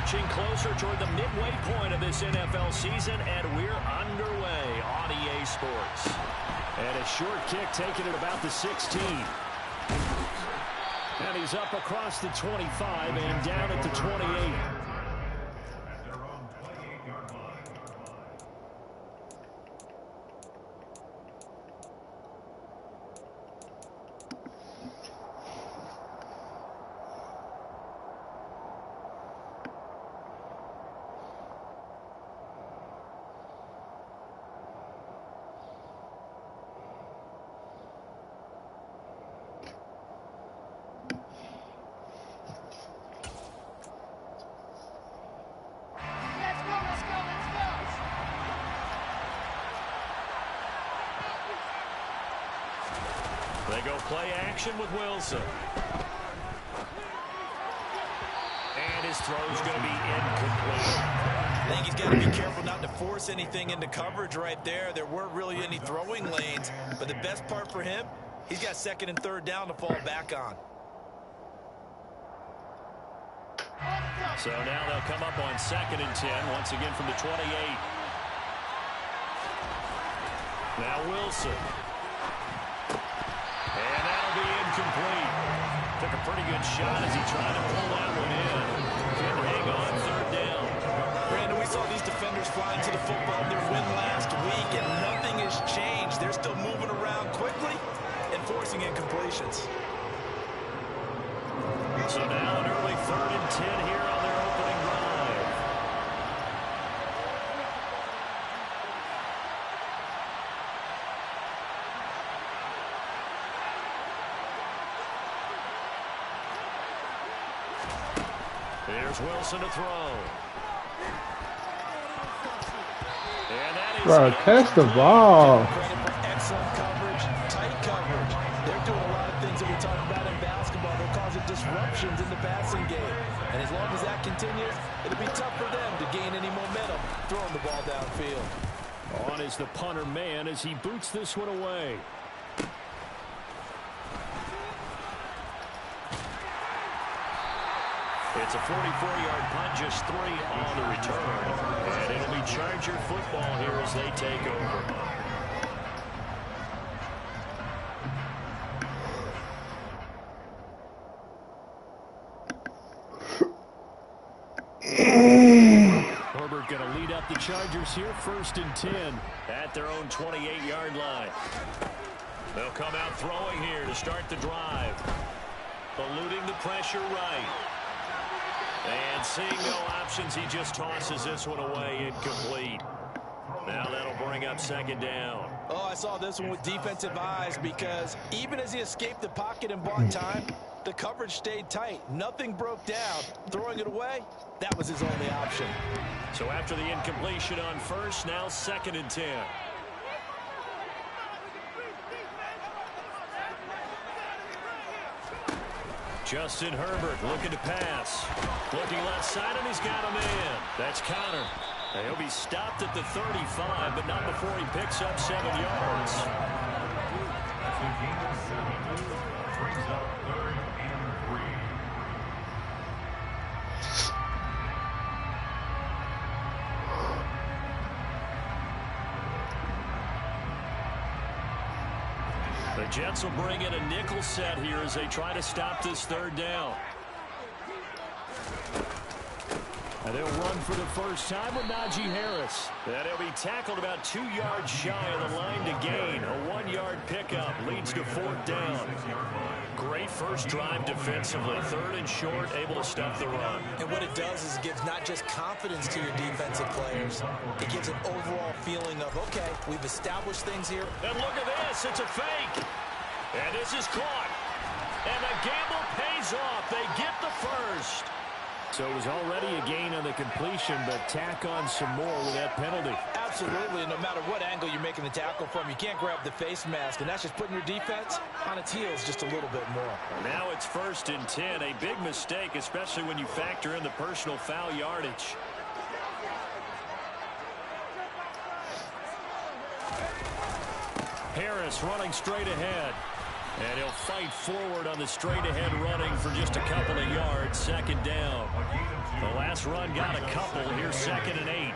marching closer toward the midway point of this NFL season, and we're underway on EA Sports. And a short kick taken at about the 16. And he's up across the 25 and down at the 28. They go play action with Wilson. And his throw's going to be incomplete. I think he's got to be careful not to force anything into coverage right there. There weren't really any throwing lanes. But the best part for him, he's got second and third down to fall back on. So now they'll come up on 2nd and 10, once again from the 28. Now Wilson. And that'll be incomplete. Took a pretty good shot as he tried to pull that one in. Couldn't hang on, third down. Brandon, we saw these defenders flying to the football in their win last week, and nothing has changed. They're still moving around quickly and forcing incompletions. So now an early 3rd and 10 here on their opening drive. There's Wilson to throw. And that is bro, catch the ball. Excellent coverage, tight coverage. They're doing a lot of things that we talk about in basketball. They're causing disruptions in the passing game. And as long as that continues, it'll be tough for them to gain any momentum throwing the ball downfield. On is the punter man as he boots this one away. It's a 44-yard punt, just 3 on the return. And it'll be Charger football here as they take over. Herbert going to lead up the Chargers here, 1st and 10 at their own 28-yard line. They'll come out throwing here to start the drive. Eluding the pressure right. And seeing no options, he just tosses this one away, incomplete. Now that'll bring up 2nd down. Oh, I saw this one with defensive eyes because even as he escaped the pocket and bought time, the coverage stayed tight. Nothing broke down. Throwing it away, that was his only option. So after the incompletion on 1st, now 2nd and 10. Justin Herbert looking to pass. Looking left side, and he's got a man. That's Connor. He'll be stopped at the 35, but not before he picks up 7 yards. The Jets will bring in a nickel set here as they try to stop this 3rd down. And they'll run for the first time with Najee Harris. And he'll be tackled about 2 yards shy of the line to gain. A 1-yard pickup leads to 4th down. Great first drive defensively. 3rd and short, able to stop the run. And what it does is it gives not just confidence to your defensive players. It gives an overall feeling of, okay, we've established things here. And look at this. It's a fake. And this is caught. And the gamble pays off. They get the first. So it was already a gain on the completion, but tack on some more with that penalty. Absolutely. No matter what angle you're making the tackle from, you can't grab the face mask, and that's just putting your defense on its heels just a little bit more. Now it's 1st and 10. A big mistake, especially when you factor in the personal foul yardage. Harris running straight ahead. And he'll fight forward on the straight-ahead running for just a couple of yards. Second down. The last run got a couple. Here's 2nd and 8.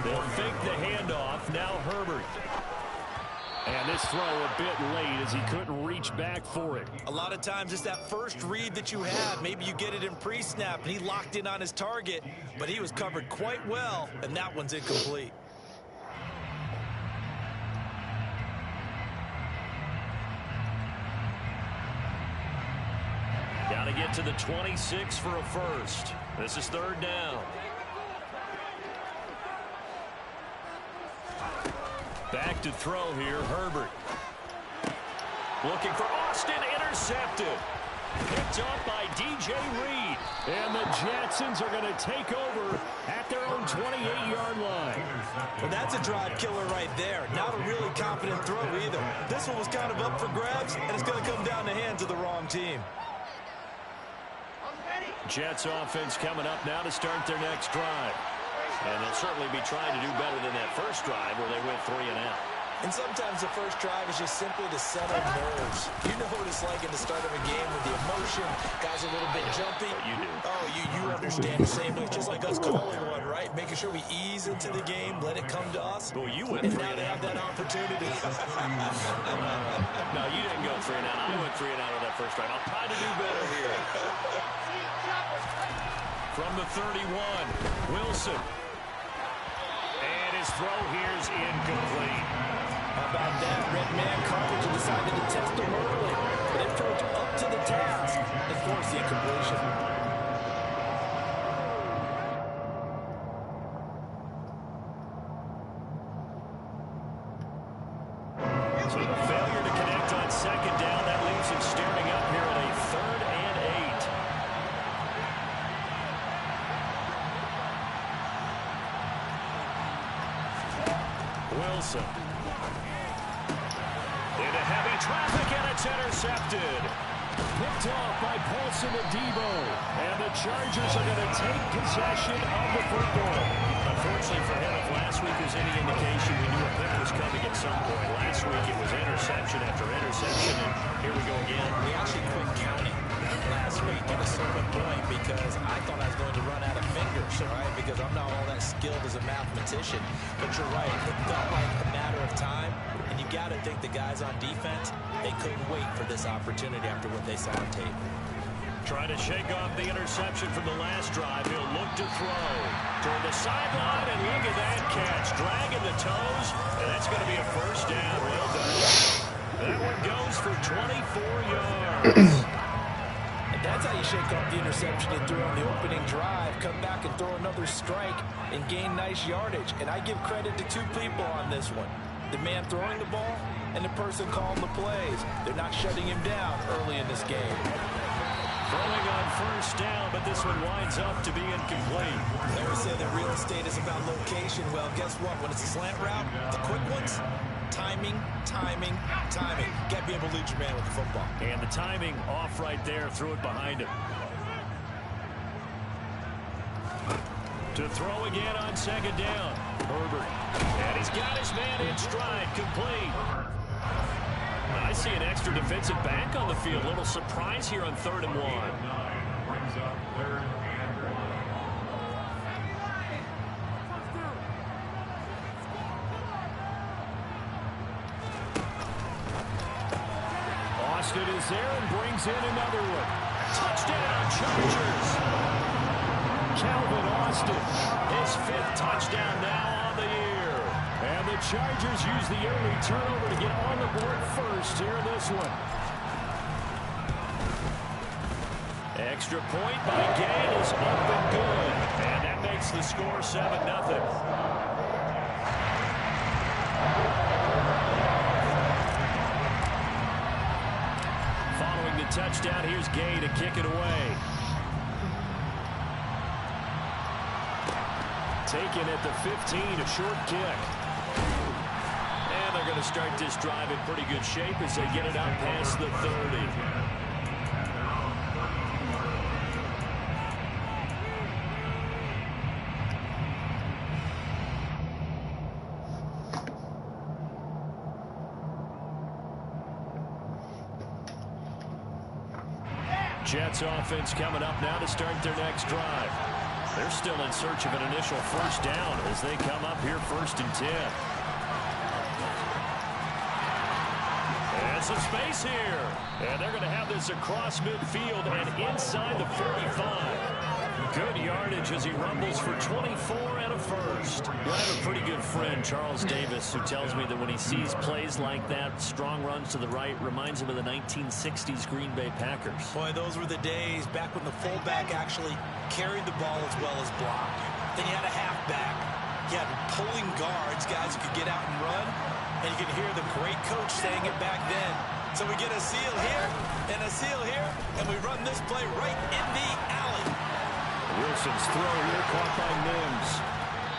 They'll fake the handoff. Now Herbert. And this throw a bit late as he couldn't reach back for it. A lot of times it's that first read that you have. Maybe you get it in pre-snap, and he locked in on his target, but he was covered quite well, and that one's incomplete. Got to get to the 26 for a first. This is 3rd down. Back to throw here, Herbert. Looking for Austin, intercepted. Picked up by DJ Reed. And the Jetsons are going to take over at their own 28-yard line. Well, that's a drive killer right there. Not a really confident throw either. This one was kind of up for grabs, and it's going to come down the hands of the wrong team. Jets offense coming up now to start their next drive. And they'll certainly be trying to do better than that first drive where they went 3 and out. And sometimes the first drive is just simply to settle nerves. You know what it's like at the start of a game with the emotion. Guys are a little bit jumpy. You do. Oh, you understand the same way. Just like us calling one, right? Making sure we ease into the game, let it come to us. Well, you went and 3 now and they have out. that opportunity. No, you didn't go 3 and out. I went 3 and out on that first drive. I'll try to do better here. From the 31, Wilson. And his throw here is incomplete. How about that? Red man coverage decided to test him early. But it proved up to the task and forced the incompletion. So the failure to connect on 2nd down, that leaves him staring up here at a 3rd and 8. Wilson. Into heavy traffic, and it's intercepted. Picked off by Paulson Adebo. And the Chargers are going to take possession of the football. Unfortunately for him, if last week was any indication, we knew a pick was coming at some point. Last week it was interception after interception, and here we go again. We actually quit counting last week at a certain point because I thought I was going to run out of fingers, all right? Because I'm not all that skilled as a mathematician. But you're right, it felt like a matter of time. And you got to think the guys on defense, they couldn't wait for this opportunity after what they saw on tape. Trying to shake off the interception from the last drive. He'll look to throw toward the sideline, and look at that catch. Dragging the toes, and that's going to be a first down. Well done. That one goes for 24 yards. And that's how you shake off the interception you threw on the opening drive. Come back and throw another strike and gain nice yardage. And I give credit to 2 people on this one. The man throwing the ball and the person calling the plays. They're not shutting him down early in this game. Throwing on first down, but this one winds up to be incomplete. They always say that real estate is about location. Well, guess what? When it's a slant route, the quick ones, timing, timing, timing. Got to be able to lead your man with the football. And the timing off right there. Threw it behind him. To throw again on 2nd down. Herbert. And he's got his man in stride. Complete. I see an extra defensive back on the field. Little surprise here on 3rd and 1. Austin is there and brings in another one. Touchdown, Chargers. Calvin Austin, his 5th touchdown now on the year. And the Chargers use the early turnover to get on the board first here in this one. Extra point by Gay is up and good. And that makes the score 7-0. Following the touchdown, here's Gay to kick it away. Taken at the 15, a short kick. And they're going to start this drive in pretty good shape as they get it out past the 30. Jets offense coming up now to start their next drive. They're still in search of an initial first down as they come up here 1st and 10. And some space here. And they're going to have this across midfield and inside the 45. Good yardage as he rumbles for 24 and a first. Well, I have a pretty good friend, Charles Davis, who tells me that when he sees plays like that, strong runs to the right, reminds him of the 1960s Green Bay Packers. Boy, those were the days back when the fullback actually carried the ball as well as blocked. Then you had a halfback. You had pulling guards, guys who could get out and run. And you can hear the great coach saying it back then. So we get a seal here and a seal here, and we run this play right in the alley. Wilson's throw here caught by Mims.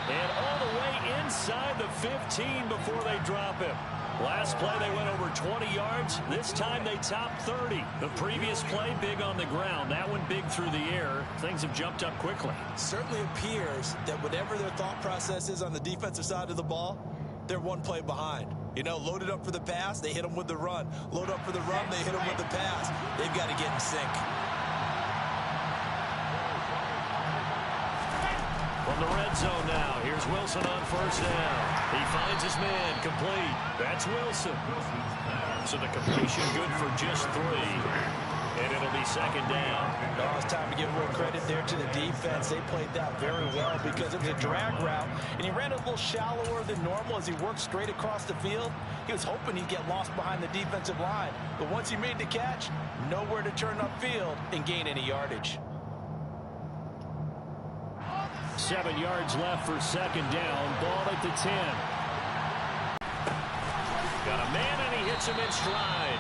And all the way inside the 15 before they drop him. Last play they went over 20 yards. This time they topped 30. The previous play big on the ground. That one big through the air. Things have jumped up quickly. Certainly appears that whatever their thought process is on the defensive side of the ball, they're one play behind. You know, loaded up for the pass, they hit them with the run. Load up for the run, they hit them with the pass. They've got to get in sync. From the red zone now, here's Wilson on first down. He finds his man, complete. That's Wilson. So the completion good for just 3. And it'll be 2nd down. Oh, it's time to give more credit there to the defense. They played that very well because it was a drag route, and he ran a little shallower than normal as he worked straight across the field. He was hoping he'd get lost behind the defensive line. But once he made the catch, nowhere to turn upfield and gain any yardage. 7 yards left for 2nd down. Ball at the 10. Got a man, and he hits him in stride.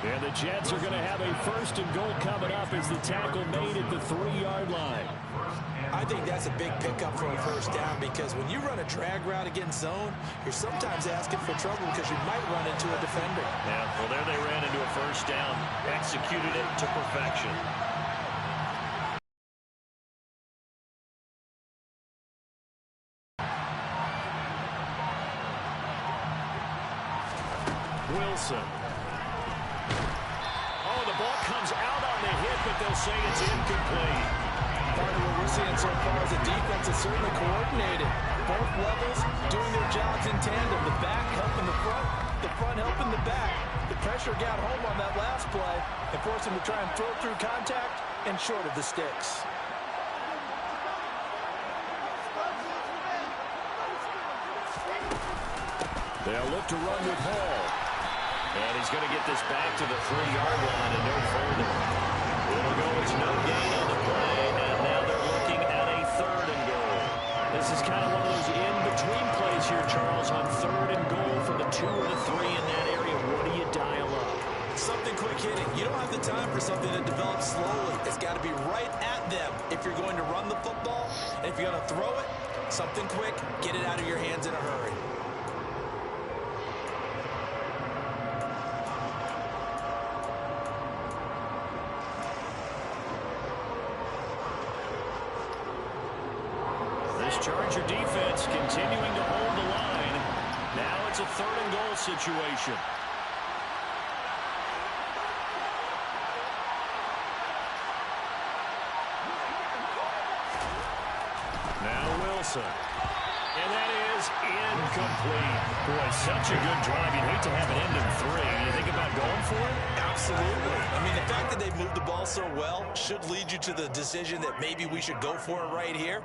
And the Jets are going to have a 1st and goal coming up as the tackle made at the 3-yard line. I think that's a big pickup for a first down because when you run a drag route against zone, you're sometimes asking for trouble because you might run into a defender. Yeah, well, there they ran into a first down, executed it to perfection. Wilson. Oh, the ball comes out on the hit, but they'll say it's incomplete. Part of what we're seeing so far is the defense is certainly coordinated. Both levels doing their jobs in tandem. The back helping the front helping the back. The pressure got home on that last play and forced him to try and throw through contact and short of the sticks. They'll look to run with Hall. And he's going to get this back to the 3-yard line and no further. It'll go as no gain on the play, and now they're looking at a 3rd and goal. This is kind of one of those in-between plays here, Charles, on 3rd and goal for the 2 or the 3 in that area. What do you dial up? Something quick hitting. You don't have the time for something that develops slowly. It's got to be right at them if you're going to run the football. And if you're going to throw it, something quick, get it out of your hands in a hurry. Charger defense continuing to hold the line. Now it's a 3rd and goal situation. Now Wilson. And that is incomplete. Boy, such a good drive. You'd hate to have it end in 3. You think about going for it? Absolutely. I mean, the fact that they've moved the ball so well should lead you to the decision that maybe we should go for it right here.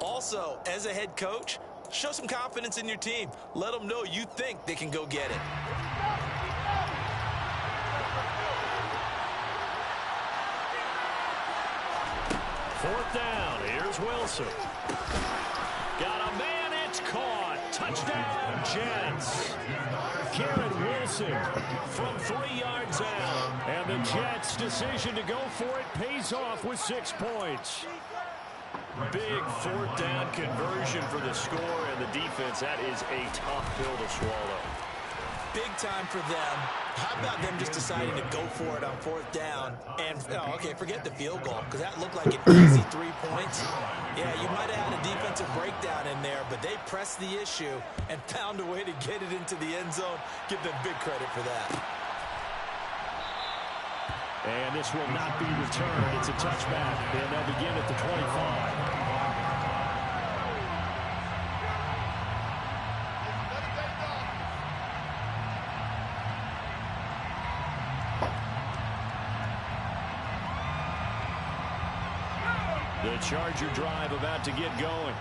Also, as a head coach, show some confidence in your team. Let them know you think they can go get it. Fourth down. Here's Wilson. Got a man. It's caught. Touchdown, Jets. Garrett Wilson from 3 yards out. And the Jets' decision to go for it pays off with 6 points. Big 4th down conversion for the score, and the defense, that is a tough pill to swallow. Big time for them. How about them just deciding to go for it on 4th down? And, oh, okay, forget the field goal, because that looked like an easy 3 points. Yeah, you might have had a defensive breakdown in there, but they pressed the issue and found a way to get it into the end zone. Give them big credit for that. And this will not be returned. It's a touchback, and they'll begin at the 25. The Charger drive about to get going.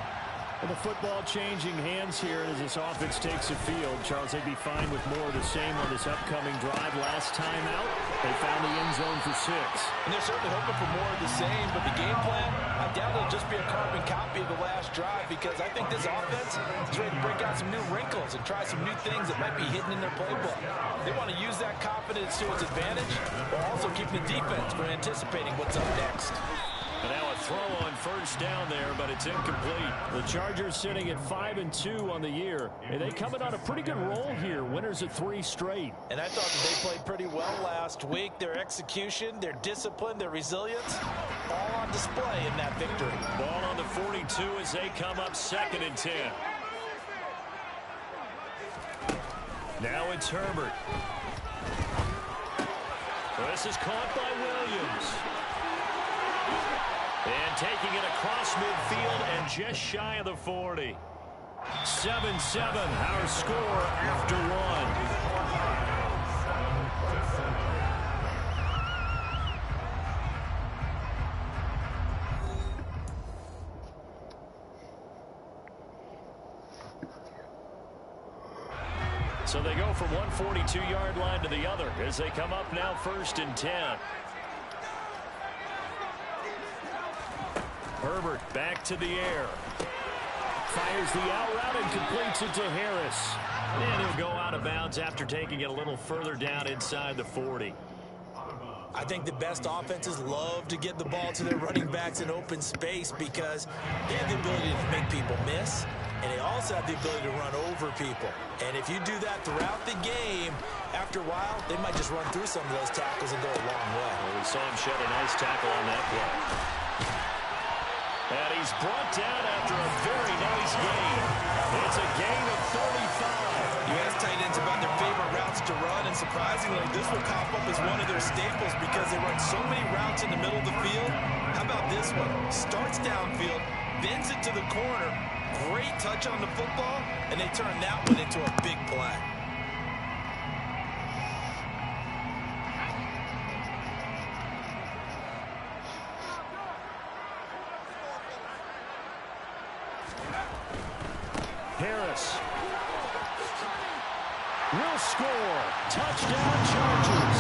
And the football changing hands here as this offense takes the field. Charles, they'd be fine with more of the same on this upcoming drive. Last time out, they found the end zone for 6. And they're certainly hoping for more of the same, but the game plan, I doubt it'll just be a carbon copy of the last drive, because I think this offense is ready to break out some new wrinkles and try some new things that might be hidden in their playbook. They want to use that confidence to its advantage, while also keeping the defense from anticipating what's up next. And now a throw on first down there, but it's incomplete. The Chargers sitting at 5-2 on the year. And they coming on a pretty good roll here. Winners of 3 straight. And I thought that they played pretty well last week. Their execution, their discipline, their resilience, all on display in that victory. Ball on the 42 as they come up 2nd and 10. Now it's Herbert. This is caught by Williams. And taking it across midfield and just shy of the 40. 7-7, our score after 1. So they go from one 42-yard line to the other as they come up now 1st and 10. Herbert back to the air. Fires the out route and completes it to Harris. And he'll go out of bounds after taking it a little further down inside the 40. I think the best offenses love to get the ball to their running backs in open space because they have the ability to make people miss, and they also have the ability to run over people. And if you do that throughout the game, after a while, they might just run through some of those tackles and go a long way. Well, we saw him shed a nice tackle on that play. And he's brought down after a very nice gain. It's a gain of 35. You ask tight ends about their favorite routes to run, and surprisingly, this will pop up as one of their staples because they run so many routes in the middle of the field. How about this one? Starts downfield, bends it to the corner, great touch on the football, and they turn that one into a big play. Harris will score. Touchdown, Chargers.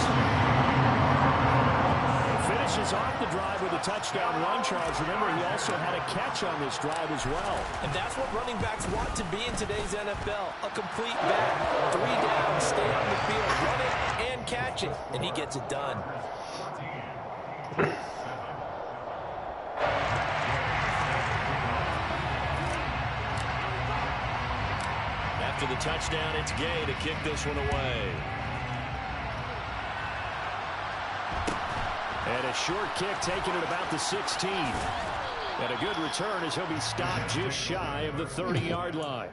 Finishes off the drive with a touchdown run, Charles. Remember, he also had a catch on this drive as well. And that's what running backs want to be in today's NFL. A complete back, 3 down, stay on the field, run it and catch it. And he gets it done. After the touchdown, it's Gay to kick this one away. And a short kick taken at about the 16. And a good return as he'll be stopped just shy of the 30-yard line.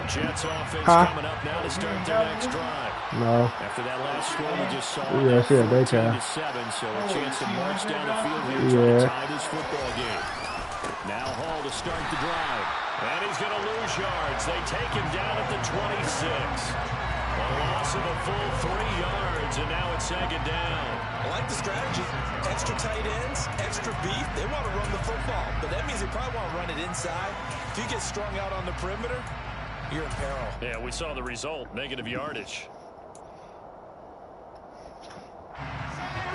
Jets offense coming up now to start their next drive. No. After that last score we just saw, Yeah, 14-7, so a chance to march down the field here to tie this football game. Now Hall to start the drive. And he's going to lose yards. They take him down at the 26. A loss of a full 3 yards, and now it's 2nd down. I like the strategy. Extra tight ends, extra beef. They want to run the football, but that means they probably want to run it inside. If you get strung out on the perimeter, you're in peril. Yeah, we saw the result, negative yardage.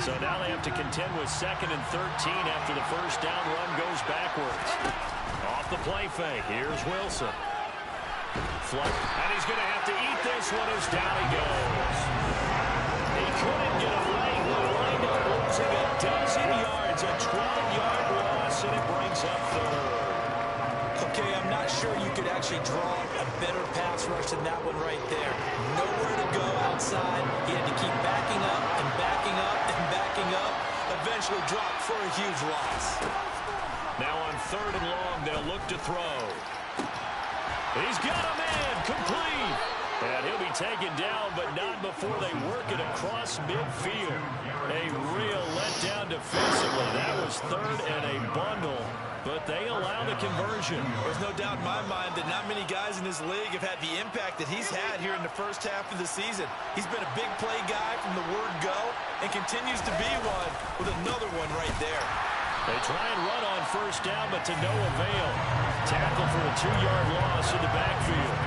So now they have to contend with 2nd and 13 after the first down run goes backwards. Off the play fake, here's Wilson. Fluck, and he's going to have to eat this one as down he goes. He couldn't get away. He lined up losing a dozen yards, a 12-yard loss, and it brings up 3rd. Okay, I'm not sure you could actually draw a better pass rush than that one right there. Nowhere to go outside. He had to keep backing up and backing up and backing up. Eventually dropped for a huge loss. Now on 3rd and long, they'll look to throw. He's got a man, complete. And he'll be taken down, but not before they work it across midfield. A real letdown defensively. That was 3rd and a bundle, but they allow the conversion. There's no doubt in my mind that not many guys in this league have had the impact that he's had here in the first half of the season. He's been a big play guy from the word go and continues to be one with another one right there. They try and run on 1st down, but to no avail. Tackle for a 2-yard loss in the backfield.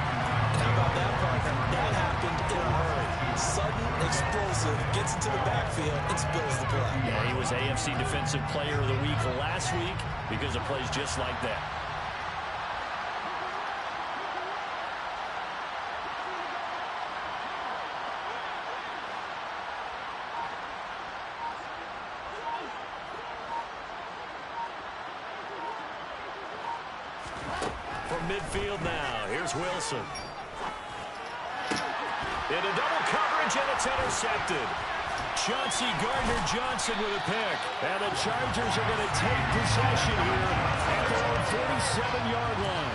How about that, partner? That happened in a hurry. Sudden, explosive, gets into the backfield and spills the play. Yeah, he was AFC Defensive Player of the Week last week because of plays just like that. From midfield now, here's Wilson. Into double coverage, and it's intercepted. Chauncey Gardner-Johnson with a pick. And the Chargers are going to take possession here at their own 47-yard line.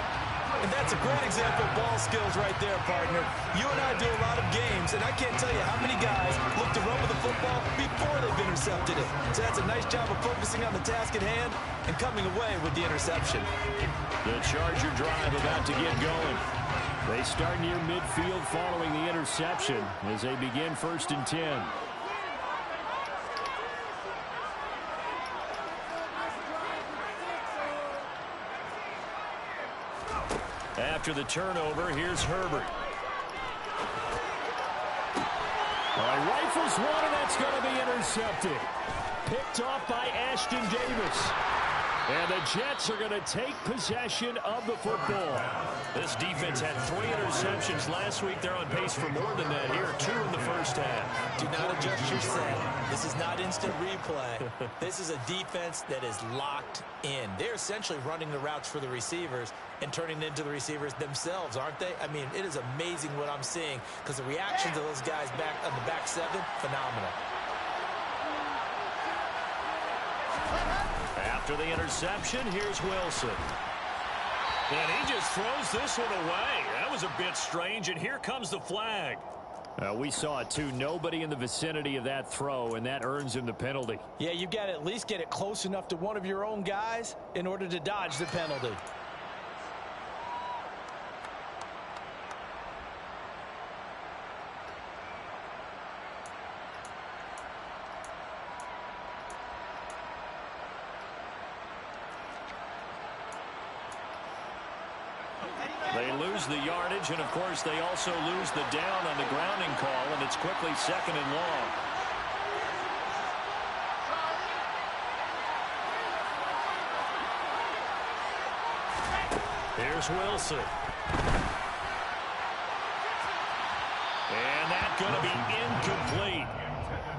And that's a great example of ball skills right there, partner. You and I do a lot of games, and I can't tell you how many guys look to run with the football before they've intercepted it. So that's a nice job of focusing on the task at hand and coming away with the interception. The Charger drive about to get going. They start near midfield following the interception as they begin 1st and 10. After the turnover, here's Herbert. Rifles one, and that's going to be intercepted. Picked off by Ashton Davis. And the Jets are going to take possession of the football. This defense had 3 interceptions last week. They're on pace for more than that here. 2 in the first half. Do not adjust your set. This is not instant replay. This is a defense that is locked in. They're essentially running the routes for the receivers and turning it into the receivers themselves, aren't they? I mean, it is amazing what I'm seeing because the reactions of those guys back on the back 7, phenomenal. After the interception, here's Wilson. And he just throws this one away. That was a bit strange, and here comes the flag. We saw it, too. Nobody in the vicinity of that throw, and that earns him the penalty. Yeah, you've got to at least get it close enough to one of your own guys in order to dodge the penalty. They lose the yardage, and, of course, they also lose the down on the grounding call, and it's quickly 2nd and long. Here's Wilson. And that's going to be incomplete.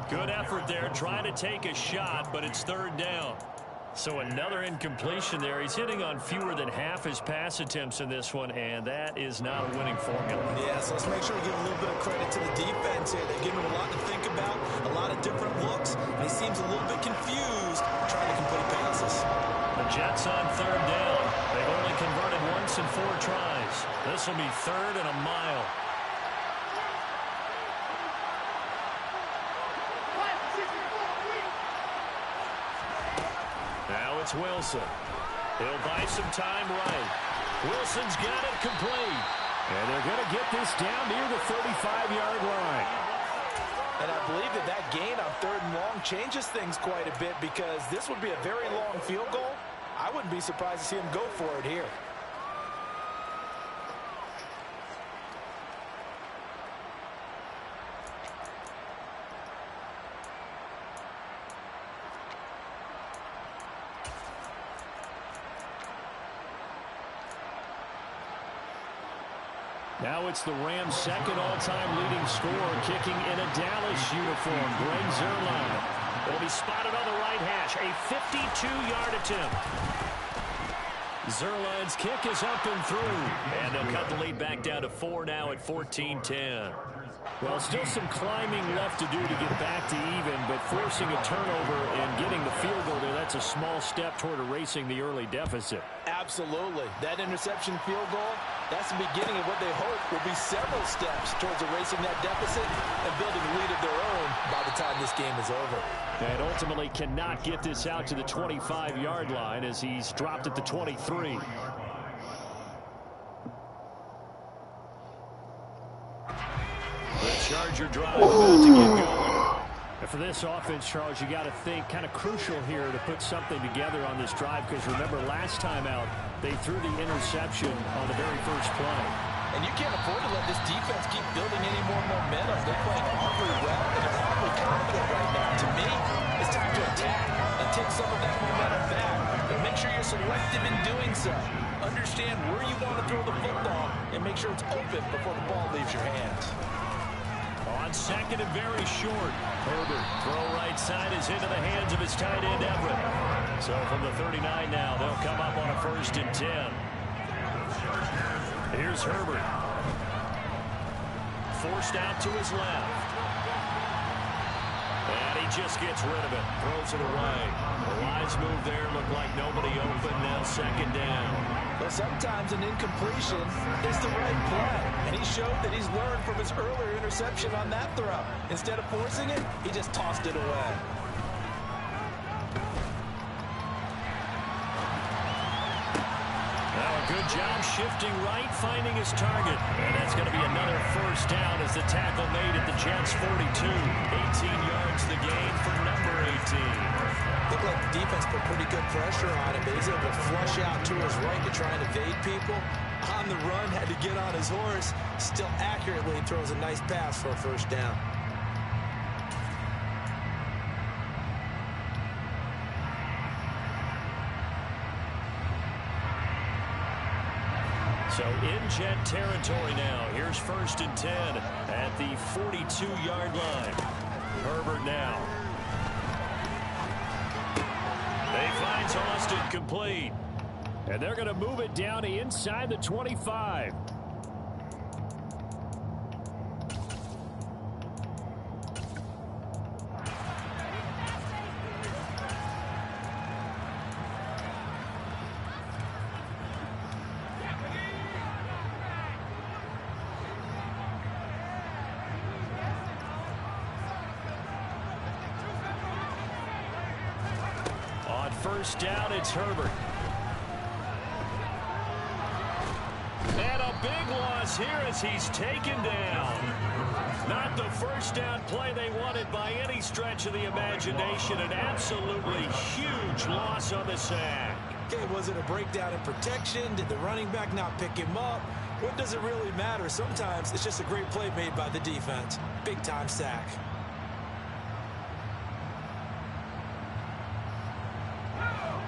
Good effort there, trying to take a shot, but it's 3rd down. So another incompletion there. He's hitting on fewer than half his pass attempts in this one, and that is not a winning formula. Yeah, so let's make sure we give a little bit of credit to the defense here. They've given him a lot to think about, a lot of different looks, and he seems a little bit confused trying to complete passes. The Jets on 3rd down. They've only converted once in 4 tries. This will be 3rd and a mile. Now it's Wilson. He'll buy some time right. Wilson's got it complete. And they're going to get this down near the 35-yard line. And I believe that gain on 3rd and long changes things quite a bit because this would be a very long field goal. I wouldn't be surprised to see him go for it here. Now it's the Rams' 2nd all-time leading scorer kicking in a Dallas uniform, Greg Zuerlein. Will be spotted on the right hash, a 52-yard attempt. Zerline's kick is up and through. And they'll cut the lead back down to 4 now at 14-10. Well, still some climbing left to do to get back to even, but forcing a turnover and getting the field goal there, that's a small step toward erasing the early deficit. Absolutely. That interception field goal, that's the beginning of what they hope will be several steps towards erasing that deficit and building a lead of their own by the time this game is over. And ultimately cannot get this out to the 25-yard line as he's dropped at the 23. The Charger drive about to get going. And for this offense, Charles, you got to think kind of crucial here to put something together on this drive, because remember last time out they threw the interception on the very first play. And you can't afford to let this defense keep building any more momentum. They're playing awfully well, and they're awfully confident right now. To me, it's time to attack and take some of that momentum back. But make sure you're selective in doing so. Understand where you want to throw the football and make sure it's open before the ball leaves your hands. On second and very short, Herbert, throw right side is into the hands of his tight end, Everett. So from the 39 now, they'll come up on a 1st and 10. Here's Herbert. Forced out to his left. And he just gets rid of it. Throws it away. The lines move there. Look like nobody open. Now 2nd down. But sometimes an incompletion is the right play. And he showed that he's learned from his earlier interception on that throw. Instead of forcing it, he just tossed it away. Good job shifting right, finding his target. And that's going to be another 1st down as the tackle made at the Jets' 42. 18 yards the gain for number 18. Looked like the defense put pretty good pressure on him, but he's able to flush out to his right to try and evade people. On the run, had to get on his horse. Still accurately throws a nice pass for a 1st down. So in Jet territory now. Here's 1st and 10 at the 42-yard line. Herbert now. They finds Austin complete. And they're going to move it down to inside the 25. On 1st down, it's Herbert. And a big loss here as he's taken down. Not the 1st down play they wanted by any stretch of the imagination. An absolutely huge loss on the sack. Okay, was it a breakdown in protection? Did the running back not pick him up? What does it really matter? Sometimes it's just a great play made by the defense. Big-time sack.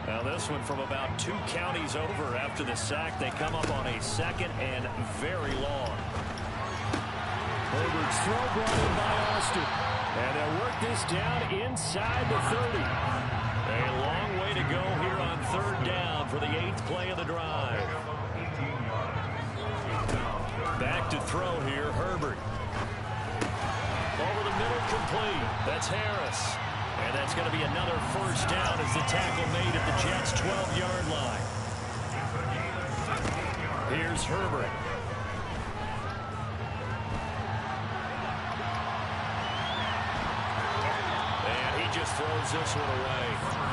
Now this one from about 2 counties over after the sack. They come up on a 2nd and very long. Herbert's throw brought in by Austin. And they'll work this down inside the 30. A long way to go here on 3rd down for the 8th play of the drive. Back to throw here, Herbert. Over the middle, complete. That's Harris. And that's going to be another 1st down as the tackle made at the Jets' 12-yard line. Here's Herbert. And he just throws this one away.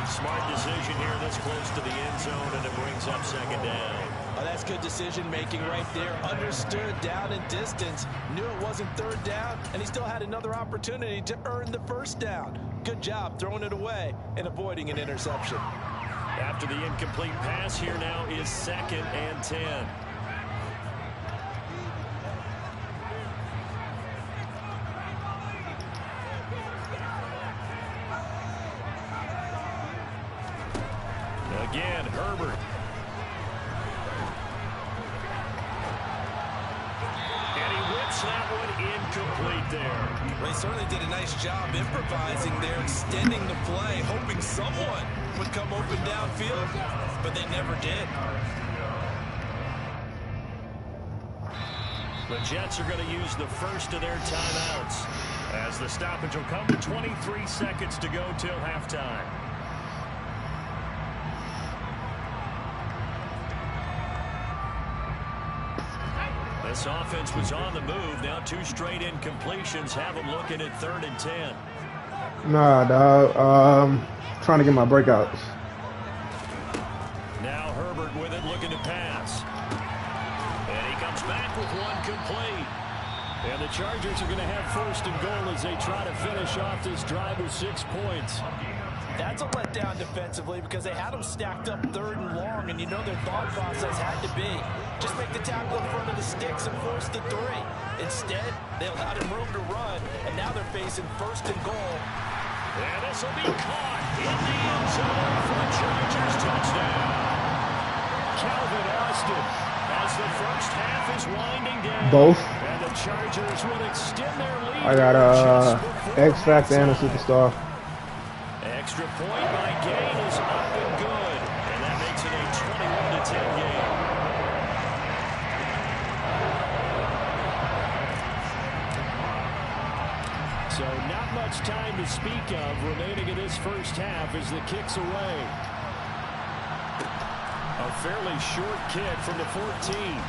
Smart decision here this close to the end zone, and it brings up 2nd down. Oh, that's good decision-making right there. Understood down and distance. Knew it wasn't 3rd down, and he still had another opportunity to earn the 1st down. Good job throwing it away and avoiding an interception. After the incomplete pass, here now is 2nd and 10. Again, Herbert. And he whips that one incomplete there. Well, he certainly did a nice job improvising there, extending the play, hoping someone would come open downfield, but they never did. The Jets are going to use the first of their timeouts, as the stoppage will come with 23 seconds to go till halftime. This offense was on the move. Now 2 straight incompletions have them looking at 3rd and 10. Nah, dog. Trying to get my breakouts. Now Herbert with it, looking to pass. And he comes back with one complete. And the Chargers are going to have 1st and goal as they try to finish off this drive with 6 points. That's a letdown defensively because they had them stacked up 3rd and long, and you know their thought process had to be just make the tackle in front of the sticks and force the 3. Instead, they allowed him room to run, and now they're facing 1st and goal. And this will be caught in the end zone for the Chargers touchdown. Calvin Austin, as the first half is winding down. Both. And the Chargers will extend their lead. I got X Factor and a superstar. Extra point by Gain is up and good. And that makes it a 21-10 game. So not much time to speak of remaining in this first half as the kick's away. A fairly short kick from the 14.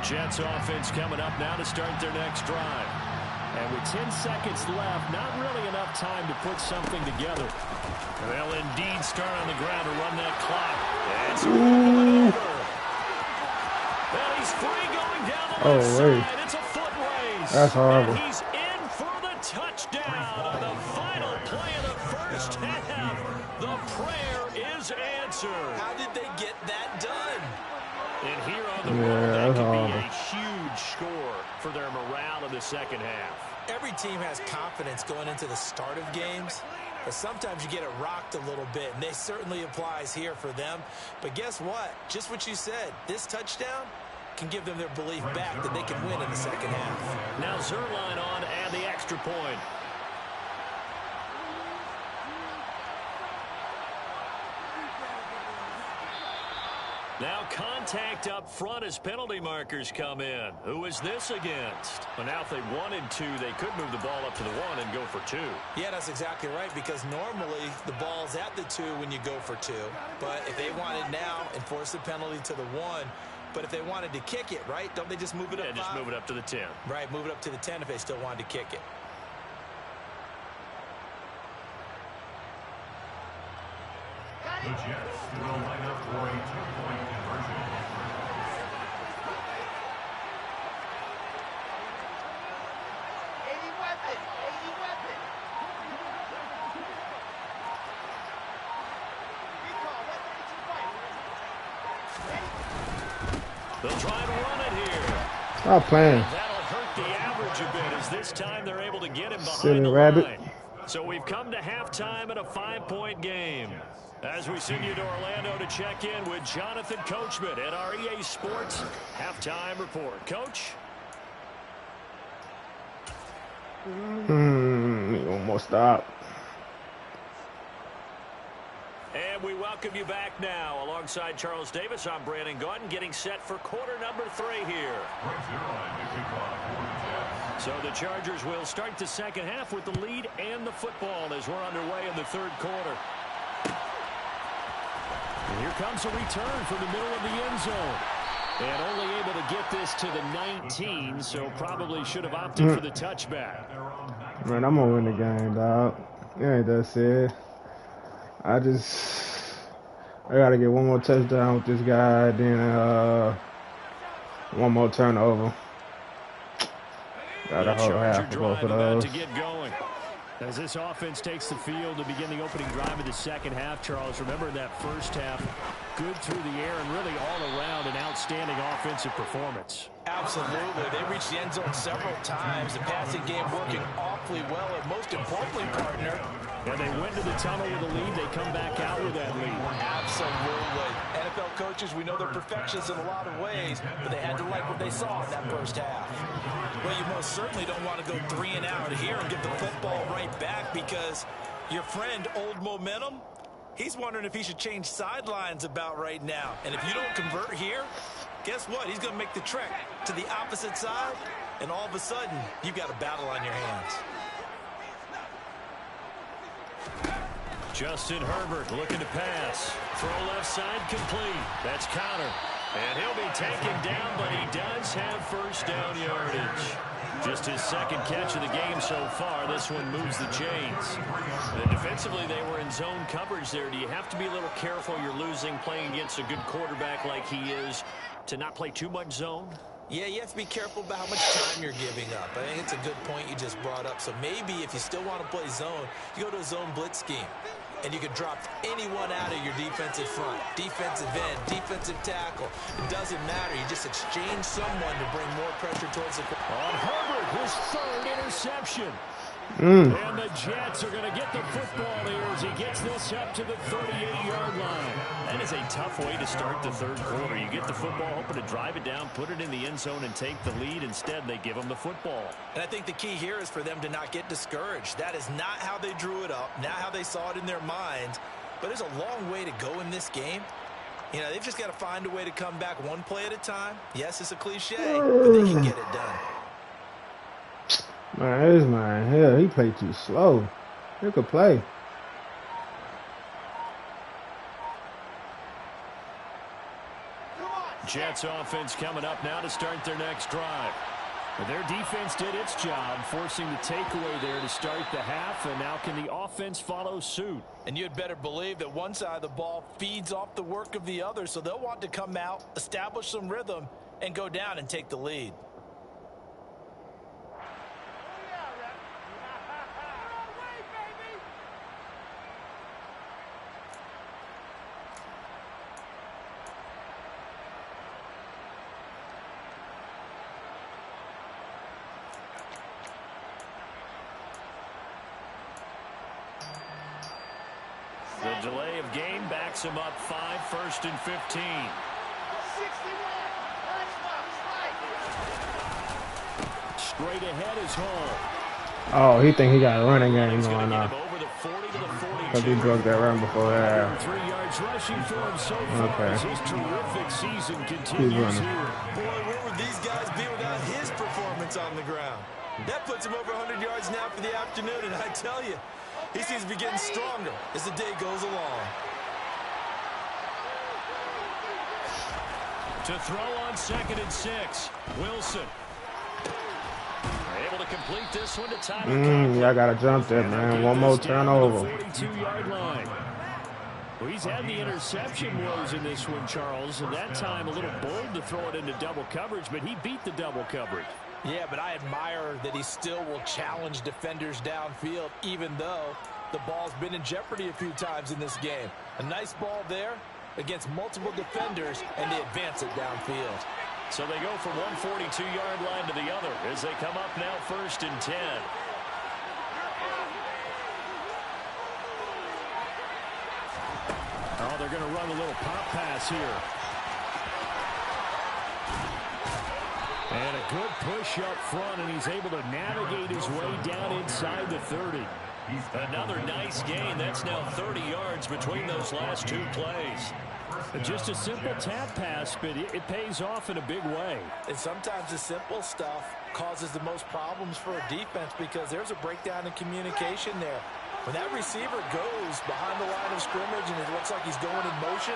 Jets offense coming up now to start their next drive. And with 10 seconds left, not really enough time to put something together. They'll indeed start on the ground to run that clock. It's a maneuver. And he's free going down the left side. It's a foot race. That's horrible. And he's in for the touchdown on the final play of the first half. The prayer is answered. How did they get that done? And here on the road, that could be a huge score for their morale in the second half. Every team has confidence going into the start of games, but sometimes you get it rocked a little bit, and this certainly applies here for them. But guess what? Just what you said, this touchdown can give them their belief back that they can win in the second half. Now Zerline on to add the extra point. Now contact up front as penalty markers come in. Who is this against? Well, now if they wanted to, they could move the ball up to the 1 and go for 2. Yeah, that's exactly right, because normally the ball's at the 2 when you go for 2. But if they wanted now, enforce the penalty to the 1. But if they wanted to kick it, right, don't they just move it up? Yeah, just move it up to the 10. Right, move it up to the 10 if they still wanted to kick it. The Jets will line up for a 2-point conversion. They'll try to run it here. Stop playing. That'll hurt the average a bit as this time they're able to get him behind Silly the rabbit. line. So we've come to halftime at a 5-point game. As we send you to Orlando to check in with Jonathan Coachman at our EA Sports Halftime Report. Coach? Almost stop. And we welcome you back now. Alongside Charles Davis, I'm Brandon Gordon, getting set for quarter number 3 here. So the Chargers will start the second half with the lead and the football as we're underway in the third quarter. And here comes a return from the middle of the end zone. And only able to get this to the 19, so probably should have opted for the touchback. Man, I'm gonna win the game, dog. It ain't that serious. I gotta get one more touchdown with this guy, then one more turnover. Gotta hold half to both of those. To get going. As this offense takes the field to begin the opening drive of the second half, Charles, remember that first half, good through the air and really all around an outstanding offensive performance. Absolutely. They reached the end zone several times. The passing game working awfully well, and most importantly, partner, and they went to the tunnel with a lead. They come back out with that lead. Absolutely. And if NFL coaches, we know they're perfectionists in a lot of ways, but they had to like what they saw in that first half. Well, you most certainly don't want to go 3 and out here and give the football right back, because your friend, Old Momentum, he's wondering if he should change sidelines about right now. And if you don't convert here, guess what? He's going to make the trek to the opposite side, and all of a sudden, you've got a battle on your hands. Justin Herbert looking to pass. Throw left side complete. That's counter. And he'll be taken down, but he does have first down yardage. Just his second catch of the game so far. This one moves the chains. And defensively, they were in zone coverage there. Do you have to be a little careful? You're losing playing against a good quarterback like he is to not play too much zone? Yeah, you have to be careful about how much time you're giving up. I think it's a good point you just brought up. So maybe if you still want to play zone, you go to a zone blitz scheme. And you can drop anyone out of your defensive front, defensive end, defensive tackle. It doesn't matter. You just exchange someone to bring more pressure towards the on Herbert, his third interception. And the Jets are going to get the football here as he gets this up to the 38-yard line. That is a tough way to start the third quarter. You get the football, hoping to drive it down, put it in the end zone, and take the lead. Instead, they give them the football. And I think the key here is for them to not get discouraged. That is not how they drew it up, not how they saw it in their minds. But there's a long way to go in this game. You know, they've just got to find a way to come back one play at a time. Yes, it's a cliche, but they can get it done. Man, this man here, he played too slow. He could play. Jets offense coming up now to start their next drive. But their defense did its job, forcing the takeaway there to start the half, and now can the offense follow suit? And you'd better believe that one side of the ball feeds off the work of the other, so they'll want to come out, establish some rhythm, and go down and take the lead. The delay of game backs him up 5, 1st and 15. Straight ahead is Hall. Oh, he think he got a running game He's going on. over the 40 to the 42. Because he broke that run before that. 3 yards rushing for him so far as his terrific season continues here. Boy, where would these guys be without his performance on the ground? That puts him over 100 yards now for the afternoon, and I tell you, he seems to be getting stronger as the day goes along. To throw on 2nd and 6. Wilson. Able to complete this one to Tyler. Yeah, I got to jump there, man. One more turnover. 42-yard line. Well, he's had the interception woes in this one, Charles, and that time a little bold to throw it into double coverage, but he beat the double coverage. Yeah, but I admire that he still will challenge defenders downfield, even though the ball's been in jeopardy a few times in this game. A nice ball there against multiple defenders, and they advance it downfield. So they go from one 42-yard line to the other as they come up now 1st and 10. Oh, they're going to run a little pop pass here. And a good push up front, and he's able to navigate his way down inside the 30. Another nice gain. That's now 30 yards between those last 2 plays. Just a simple tap pass, but it pays off in a big way. And sometimes the simple stuff causes the most problems for a defense because there's a breakdown in communication there. When that receiver goes behind the line of scrimmage and it looks like he's going in motion,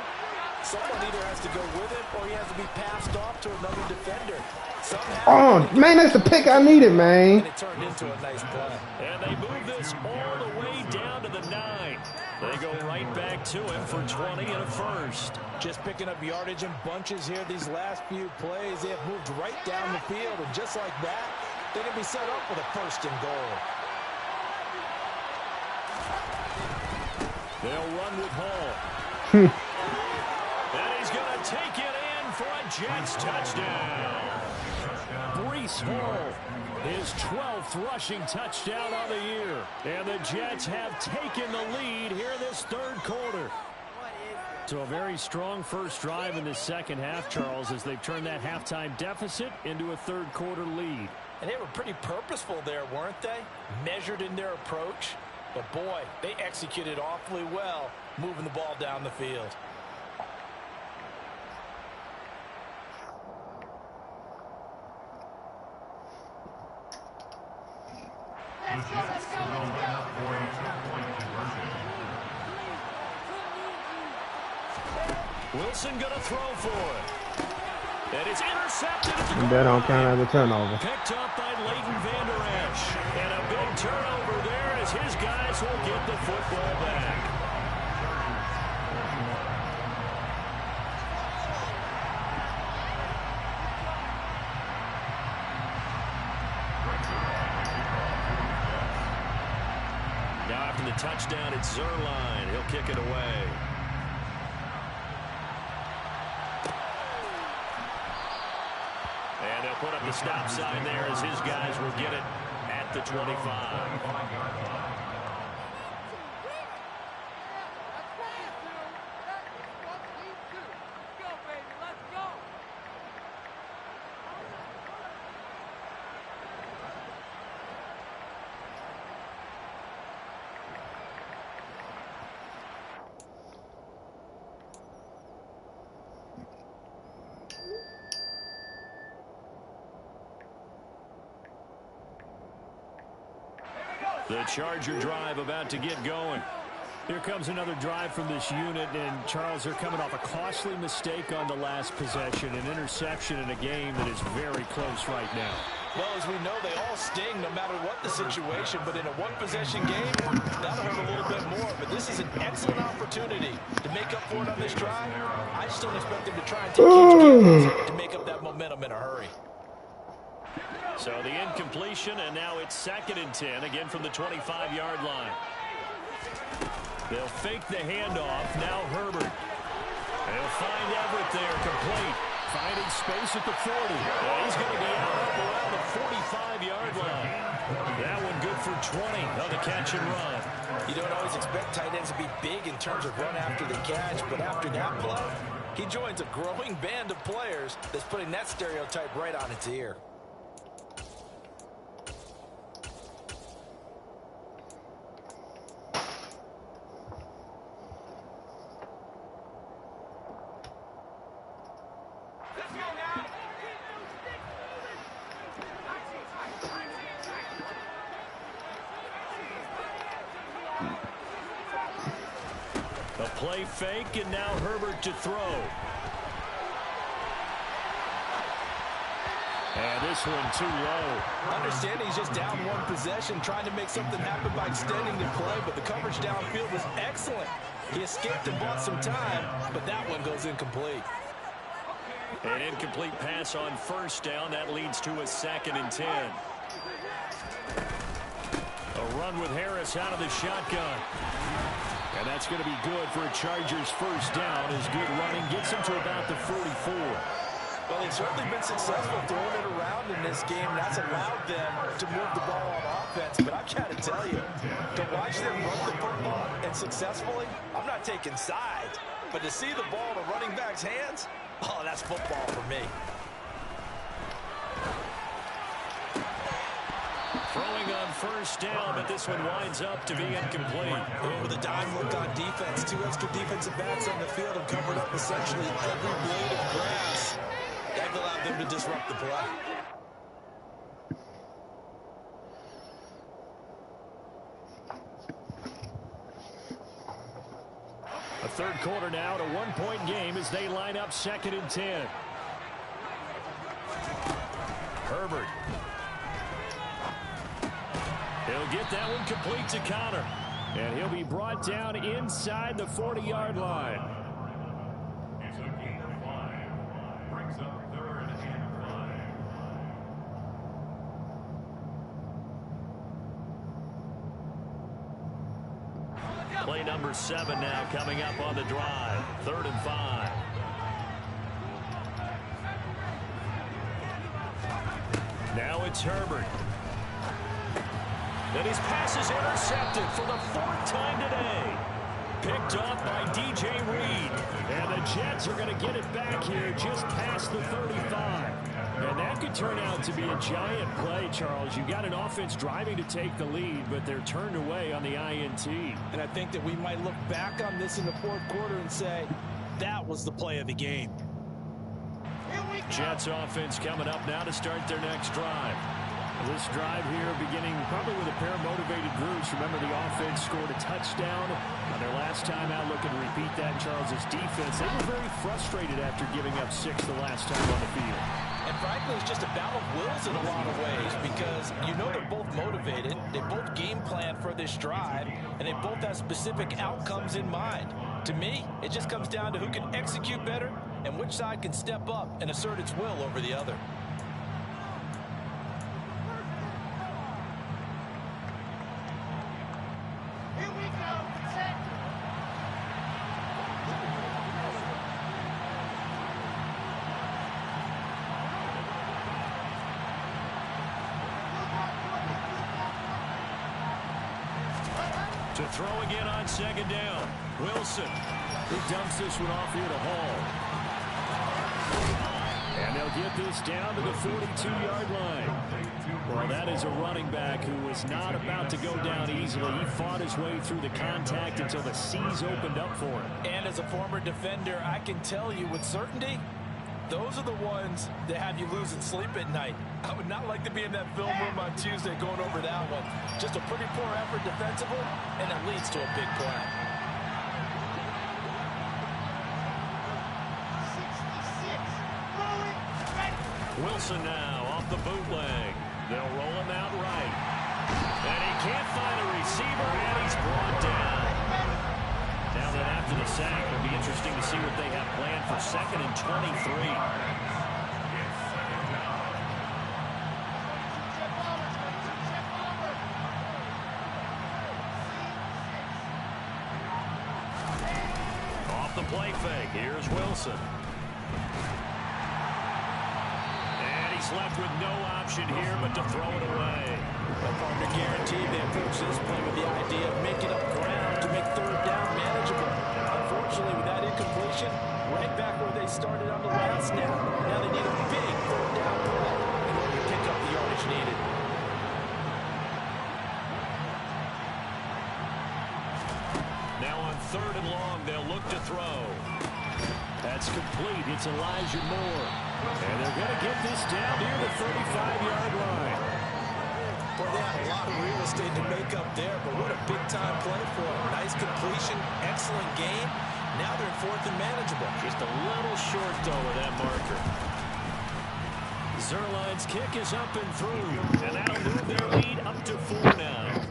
someone either has to go with him or he has to be passed off to another defender. Somehow, oh, man, that's the pick I needed, man. And it turned into a nice play. And they move this all the way down to the 9. They go right back to him for 20 and a first. Just picking up yardage in bunches here these last few plays. They have moved right down the field, and just like that, they can be set up with a 1st and goal. They'll run with Hall. And he's going to take it in for a Jets touchdown. Breece Hall, his 12th rushing touchdown on the year. And the Jets have taken the lead here in this 3rd quarter. So a very strong first drive in this second half, Charles, as they've turned that halftime deficit into a third-quarter lead. And they were pretty purposeful there, weren't they? Measured in their approach. But, boy, they executed awfully well moving the ball down the field. Wilson going to throw for it. And it's intercepted at the And that don't count as a turnover. Picked up by Leighton Vander Esch. And a big turnover there as his guys will get the football back. Now after the touchdown, it's Zerline. He'll kick it away. And they'll put up the stop sign there as his guys will get it at the 25. The Charger drive about to get going. Here comes another drive from this unit, and Charles, they're coming off a costly mistake on the last possession, an interception in a game that is very close right now. Well, as we know, they all sting no matter what the situation, but in a one-possession game, that'll hurt a little bit more. But this is an excellent opportunity to make up for it on this drive. I just don't expect them to try and take huge gains to make up that momentum in a hurry. So the incompletion, and now it's 2nd and 10, again from the 25-yard line. They'll fake the handoff. Now Herbert. They'll find Everett there, complete. Finding space at the 40. And he's going to be out up around the 45-yard line. That one good for 20 on the catch and run. You don't always expect tight ends to be big in terms of run after the catch, but after that play, he joins a growing band of players that's putting that stereotype right on its ear. A play fake, and now Herbert to throw. And this one too low. Understanding he's just down one possession, trying to make something happen by extending the play, but the coverage downfield was excellent. He escaped and bought some time, but that one goes incomplete. An incomplete pass on first down. That leads to a 2nd and 10. A run with Harris out of the shotgun. And that's going to be good for a Chargers first down as good running gets him to about the 44. Well, they've certainly been successful throwing it around in this game. That's allowed them to move the ball on offense. But I've got to tell you, to watch them run the football and successfully, I'm not taking sides. But to see the ball in a running back's hands, oh, that's football for me. Throwing on first down, but this one winds up to be incomplete. Oh, the dime look on defense. 2 extra defensive backs on the field have covered up essentially every blade of grass. That allowed them to disrupt the play. A third quarter now, at a one-point game as they line up 2nd and 10. Herbert. He'll get that one complete to Connor. And he'll be brought down inside the 40-yard line. It's a gain of 5. Brings up 3rd and 5. Play number 7 now coming up on the drive. 3rd and 5. Now it's Herbert. And his pass is intercepted for the 4th time today. Picked off by DJ Reed. And the Jets are going to get it back here just past the 35. And that could turn out to be a giant play, Charles. You got an offense driving to take the lead, but they're turned away on the INT. And I think that we might look back on this in the fourth quarter and say, that was the play of the game. Jets offense coming up now to start their next drive. This drive here beginning probably with a pair of motivated groups. Remember, the offense scored a touchdown on their last time out. Looking to repeat that. Charles' defense, they were very frustrated after giving up 6 the last time on the field. And frankly, it's just a battle of wills in a lot of ways because you know they're both motivated. They both game plan for this drive, and they both have specific outcomes in mind. To me, it just comes down to who can execute better and which side can step up and assert its will over the other. To throw again on second down. Wilson. He dumps this one off here to Hall. And they'll get this down to the 42-yard line. Well, that is a running back who was not about to go down easily. He fought his way through the contact until the C's opened up for him. And as a former defender, I can tell you with certainty, those are the ones that have you losing sleep at night. I would not like to be in that film room on Tuesday going over that one. Just a pretty poor effort defensively, and it leads to a big play. Wilson now off the bootleg. They'll roll him out right. And he can't find a receiver, and he's brought down. Now that after the sack, it'll be interesting to see what they have planned for 2nd and 23. Off the play fake, here's Wilson. And he's left with no option here but to throw it away. Well, partner, guaranteed they approach this play with the idea of making up ground to make third down manageable. Unfortunately, with that incompletion, right back where they started on the last snap. Now they need a big third down play in order to pick up the yardage needed. Now on 3rd and long, they'll look to throw. That's complete. It's Elijah Moore. And they're going to get this down near the 35-yard line. Boy, they had a lot of real estate to make up there, but what a big-time play for them. Nice completion, excellent game. Now they're in 4th and manageable. Just a little short, though, of that marker. Zerline's kick is up and through, and that'll move their lead up to 4 now.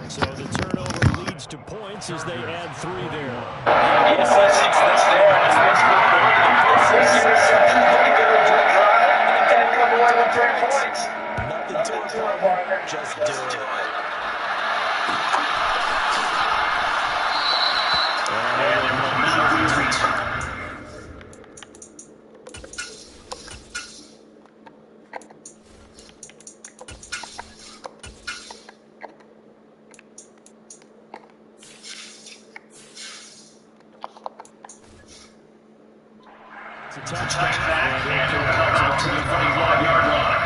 So the turnover leads to points as they add 3 there. Nothing to it, partner. Just do it. It's a touchdown. To the 25-yard line.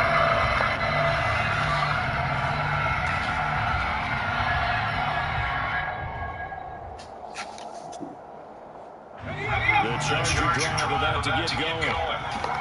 The Charger drive about to get going.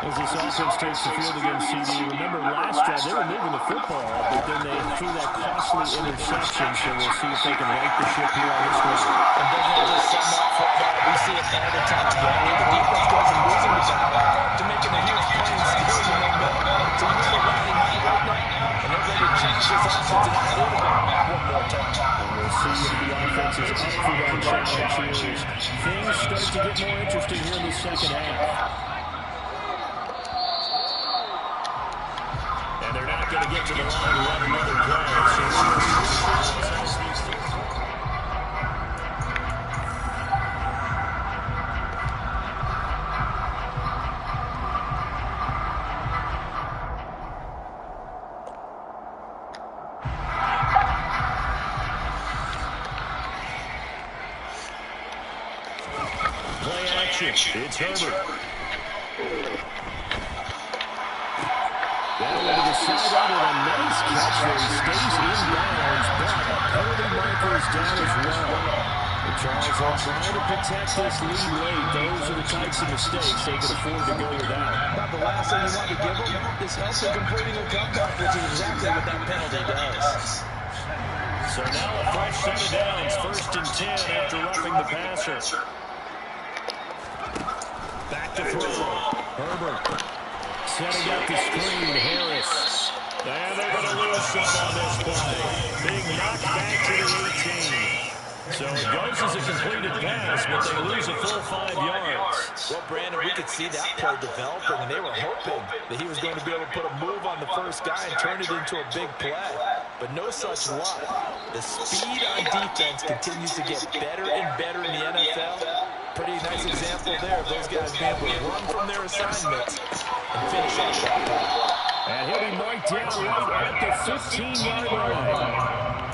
As this offense takes the field against CD, remember last drive they were moving the football, but then they threw that costly interception, so we'll see if they can right the ship here on this one. And doesn't it just sum up football? We see it all the time. The defense goes from losing the battle to making a huge play and securing the momentum. So you know they're riding high right now, and they're ready to change this offense in a quarterback one more time. We'll see if the offense is up for that challenge here. Things start to get more interesting here in the second half. And they're not going to get to the line to run another play. action. It's Herbert. Down into the sideline with a nice catch there. He stays inbounds, but penalty markers down as well. The Charles are trying to protect this lead late. Those are the types of mistakes they can afford to go without. About the last thing you want to give them is help in completing a comeback, which is exactly what that penalty does. So now a fresh set of downs, 1st and 10 after roughing the passer. Back to throw. Herbert setting up the screen. Harris. And they're going to lose some on this play. Being knocked back to the 18. So it goes as a completed pass, but they lose a full 5 yards. Well, Brandon, we could see that play developing, and they were hoping that he was going to be able to put a move on the first guy and turn it into a big play. But no such luck. The speed on defense continues to get better and better in the NFL. Pretty nice example there of those guys being able to run from their assignments and finish off that play. And he'll be marked down right at the 15-yard line.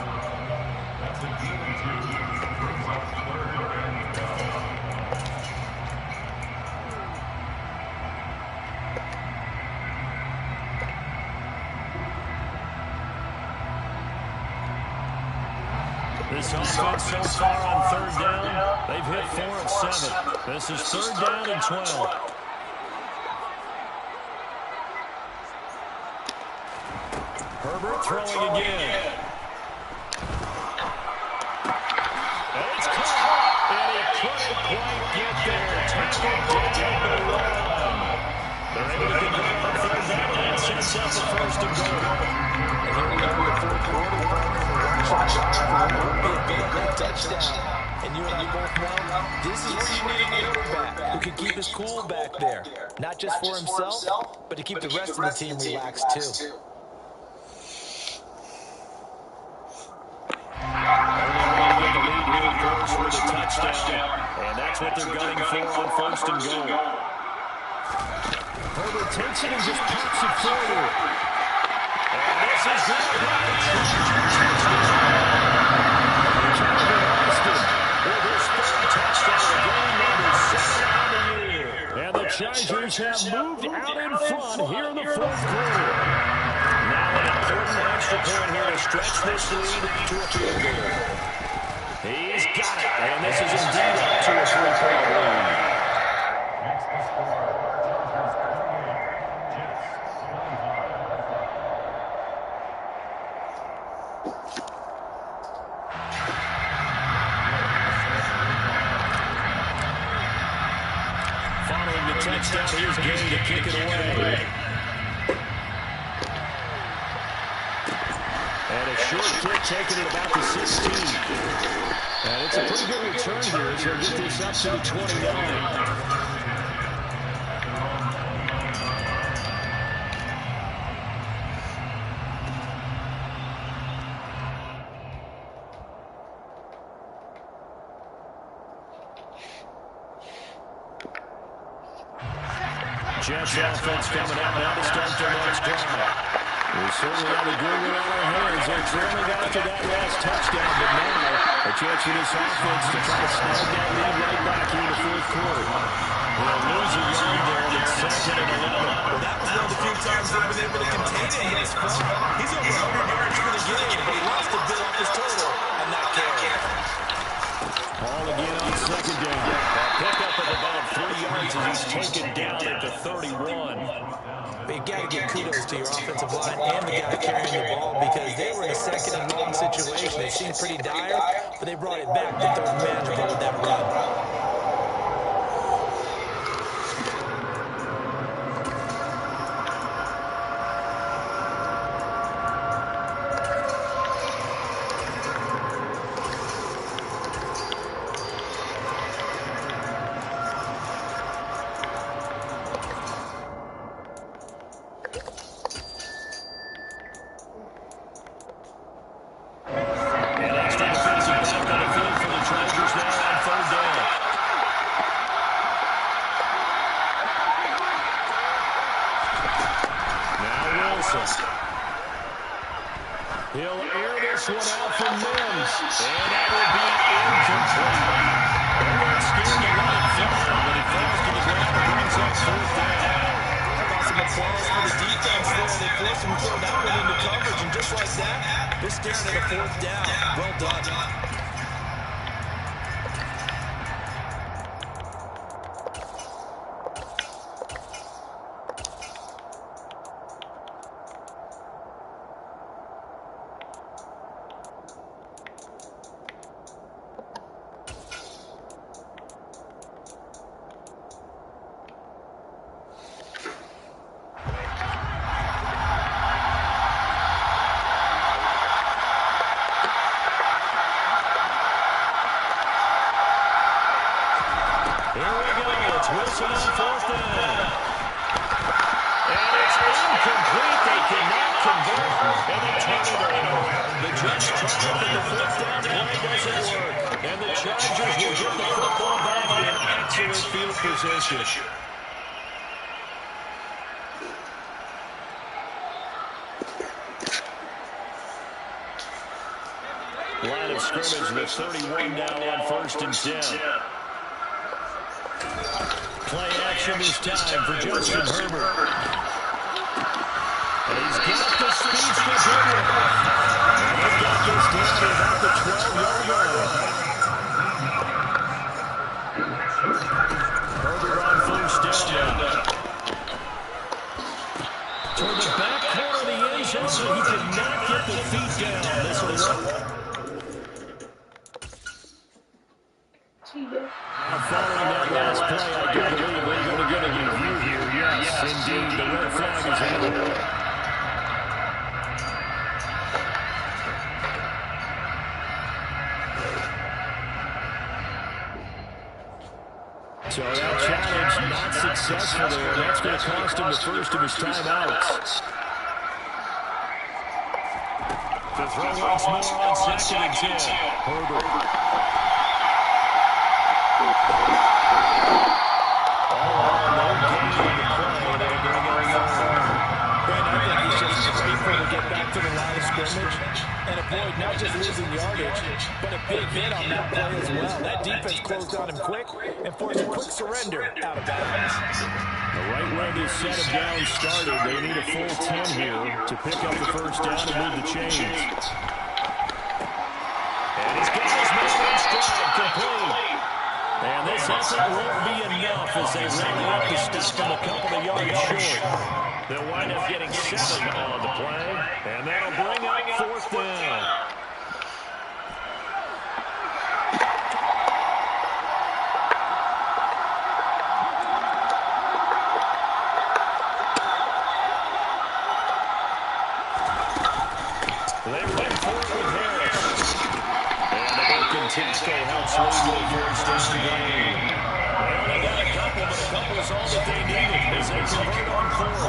This offense so far on 3rd down, they've hit 4 of 7. This is 3rd down and 12. Herbert throwing again. And it's caught. And he couldn't quite get there. Tackled down the line. They're able to convert on 3rd down and sets up the 1st and goal. And here we go in the 4th quarter. Be a big touchdown. And you and I both know this is where you need a quarterback who can keep his cool back there. Not just for himself, but to keep the rest of the team relaxed too. For the touchdown, and that's what they're gunning for on 1st and goal. Herbert takes it and just pops it forward. And this is good. With his 3rd touchdown of the game, number 7 on the year. And the Chargers have moved out in front here in the 4th quarter. Now an important extra point here to stretch this lead to a field goal. He's got it, and this is indeed up to a 3-point lead. Following the touchdown, here's Gay to kick it away. And a short kick taken at about the 16. And it's a pretty good return here as he'll get this up to the 29. Jets offense coming out now to start their next drive. We certainly have a good one on our hands. They're trailing after that last touchdown, but now a chance for this offense to try to snag that lead right back in the 4th quarter. They'll lose a yard there, and it's 2nd and 11. Well, that was one of the few times they've been able to contain him this far. He's over 100 yards for the game, but he lost a bit off his total and not carrying. Ball again on 2nd down. A pickup of about 3 yards as he's taken down at the 31. But you got to give kudos to your offensive line and the guy carrying the ball because they were in a 2nd and long situation. It seemed pretty dire, but they brought it back to 3rd manageable with that run. He'll air this one out for Mims, and that will be incomplete. They weren't scared to let it fly, but he fourth down. How about some applause for the defense there? They forced him to throw that one into coverage, and just like that, they're staring at a fourth down. Well done. Line of scrimmage, the 31 now on 1st and 10. Play action this time for Justin Herbert. And he's got the speed to do it. And they've got this down to about the 12-yard line. Herbert on first down now. Toward the back corner of the end zone, so he could not get the feet down. This will work. Following that last play, I do believe we're going to get a review here. Yes, indeed, the red flag is out. So that challenge not successful there. That's going to cost him the first of his timeouts. To throw once more on 2nd and 10. Herbert. And avoid not just losing yardage, but a big hit on that play as well. That defense closed on him quick and forced a quick surrender out of bounds. Right where this set of downs started, they need a full 10 here to pick up the first down and move the chains. And he's got his man in stride, complete. And this effort won't be enough as they rally up to stop him a couple of yards short. They'll wind up getting 7 on the play, and that'll bring up 4th down. They went for it with Harris. And the broken tackle helps lead to a first down game. Well, they got a couple, but a couple is all that they needed as they convert on 4th.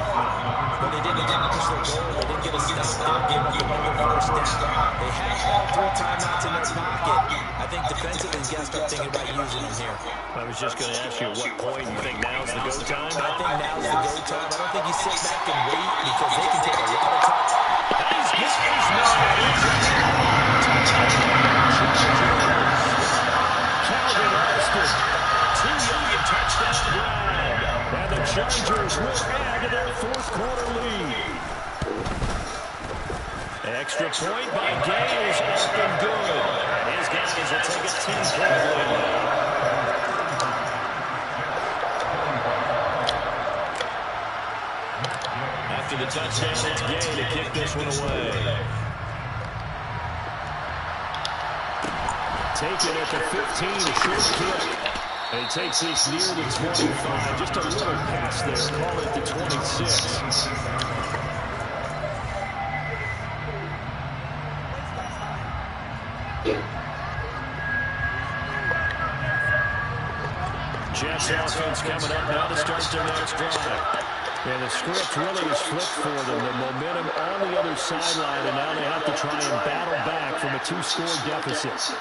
But they didn't accomplish their goal. They didn't get a stop. They gave up another first down. They had all 3 timeouts in their pocket. I think defensively, you got to start thinking about using them here. I was just going to ask you at what point you think now's the go time? I think now's the go time. I don't think you sit back and wait because they can take a lot of time. He's Calvin Austin, 2-yard touchdown drive. And the Chargers will add to their 4th quarter lead. Extra point by Gay is up and good. And his guys will take a 10-point lead. After the touchdown, it's Gay to kick this one away. Take it at the 15, a short kick. And he takes this near the 25. Just a little pass there. Call it the 26. Jets offense coming up now to start their next drive. And the script really is flipped for them. The momentum on the other sideline, and now they have to try and battle back from a 2-score deficit.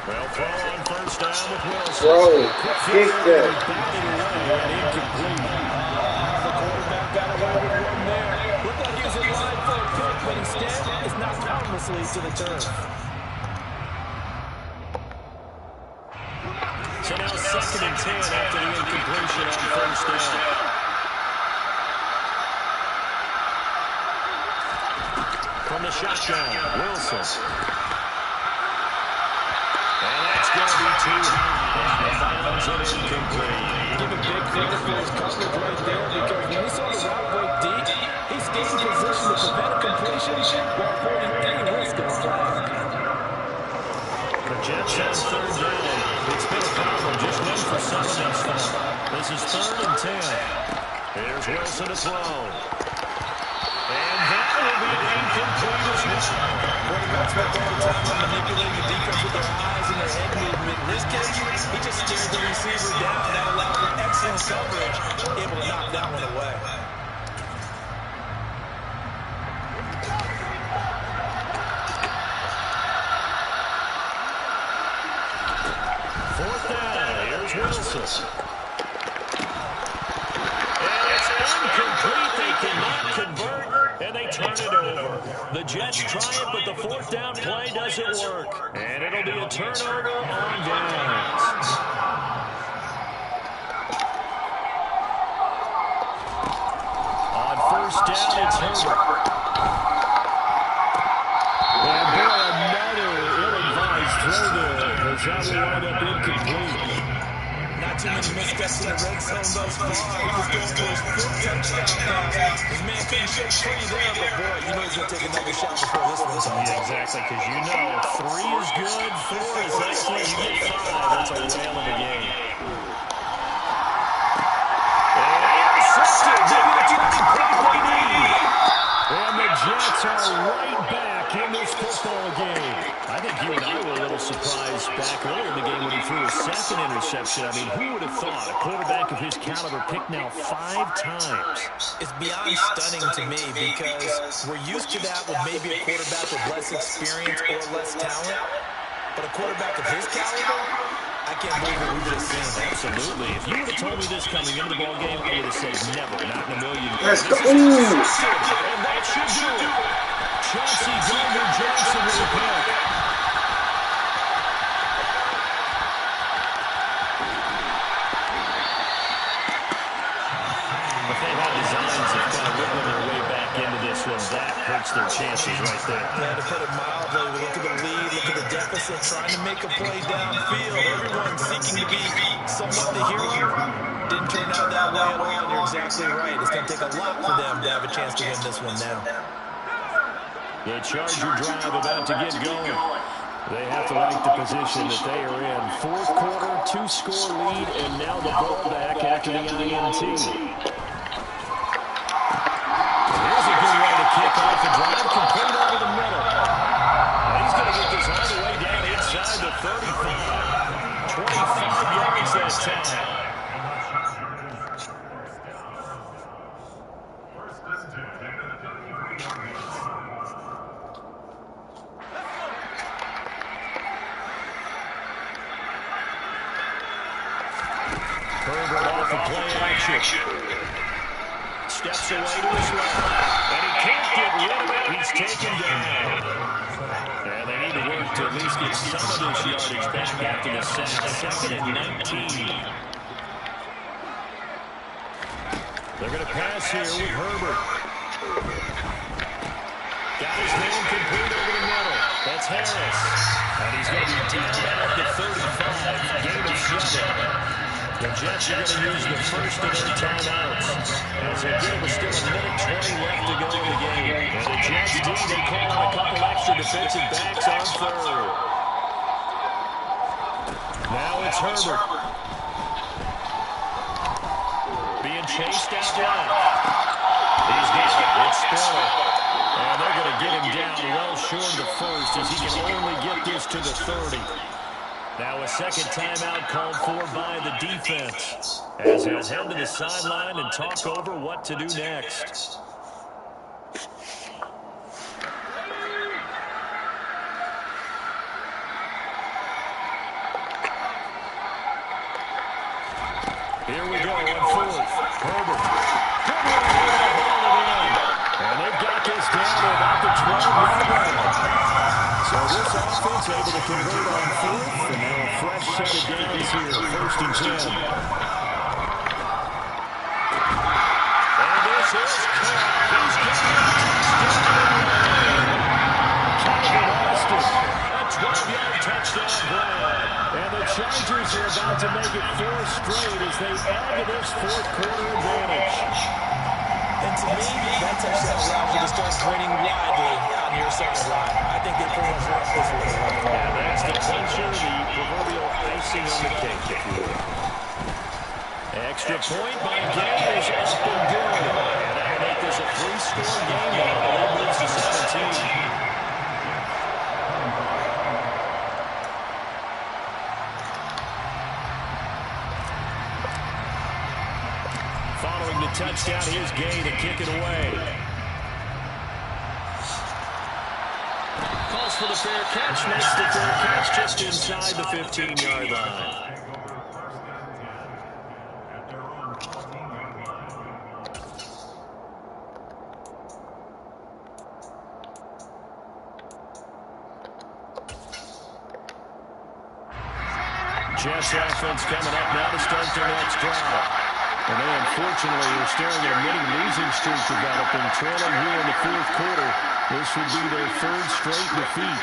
Well, throw on first down with Wilson. Kick that. Batted away and incomplete. The quarterback got away with one there. Looked like he was in line for a pick, but instead it's knocked harmlessly to the turf. first down. From the shotgun, Wilson. And that's going to be too high. Bounds and incomplete. Give a big credit for his coverage right there, because when he saw the route break deep, he stayed in position to prevent a completion while avoiding any risk of a flag. The Jets have third down. It's been a problem. Just one for 7 thus far. This is 3rd and 10. Here's Wilson to throw. And that will be an incomplete as well. Quarterbacks spend all the time on manipulating the defense with their eyes and their head movement. In this case, he just stared the receiver down. That allowed for excellent coverage, able to knock that one away. Fourth down. Here's Wilson. And it's incomplete. They cannot convert, and they turn it over. The Jets try it, but the 4th down play doesn't work. And it'll be a turnover on downs. On first down, it's Herbert. And boy, another ill-advised throw there, as that will wind up incomplete. Not too many missteps in the red zone thus far. He was going for his 5th touchdown pass. His man couldn't shake free there, but boy, you know he's going to take another shot before this one's on. Yeah, exactly, because you know 3 is good, 4 is excellent, you get 5, that's a whale of a game. And intercepted, maybe the turning point they need. And the Jets are right back in this football game. I think you and I were a little surprised back earlier in the game when he threw his 2nd interception. I mean, who would have thought a quarterback of his caliber picked now 5 times? It's beyond stunning to me, because we're used to that with maybe a quarterback with less experience or less talent. But a quarterback of his caliber, I can't believe what we would have seen. Absolutely. If you would have told me this coming into the ball game, I would have said never, not in a million. Let's go. And that should do it. Chelsea Gardner-Johnson with a pick. If they had designs of kind of wiggling their way back into this one, that hurts their chances right there. Yeah, to put it mildly, look at the lead, look at the deficit, trying to make a play downfield. Everyone seeking to be somewhat the hero. Didn't turn out that way at all, and you're exactly right. It's going to take a lot for them to have a chance to win this one now. The Charger drive about to get going. They have to like the position that they are in. 4th quarter, 2-score lead, and now the ball back after the INT. Here's a good way to kick off the drive, complete over the middle. And he's going to get this all the way down inside the 35. 25 yards that time. Herbert off the play action. Steps away to his left. And he can't get rid of it. He's taken down. And they need to work to at least get some of this yardage back after the sack. 2nd and 19. They're going to pass here with Herbert. Got his man complete over the middle. That's Harris. And he's going to be down at the 35. Gain of 7. The Jets are going to use the first of their timeouts. As they give us still a minute 20 left to go in the game. And the Jets do, they call on a couple extra defensive backs on 3rd. Now it's Herbert. Being chased out left. He's got it. It's Spiller. And they're going to get him down well short of the first, as he can only get this to the 30. Now a second timeout called for by the defense, as he'll head to the sideline and talk over what to do next. Here we go on 4th. Herbert. Good one here to haul it in. And they've got this down to about the 12-yard line. So this offense able to convert on 4th, and now a fresh set of downs here, 1st and 10. is caught. He's got a touchdown. A 12-yard touchdown grab. And the Chargers are about to make it 4 straight as they add to this fourth quarter advantage. And to me, that touchdown allows you to start grinning widely on your sideline. I think they pretty much wrapped this one up. And that's the clincher, the proverbial icing on the cake, if you will. Extra point by Gay is up and good. And that'll make this a 3-score game now. It moves to 17. Following the touchdown, here's Gay to kick it away. Calls for the fair catch, makes the fair catch just inside the 15-yard line. Jets offense coming up now to start their next drive. And they, unfortunately, are staring at a mini-losing streak developing, trailing here in the fourth quarter. This would be their 3rd straight defeat.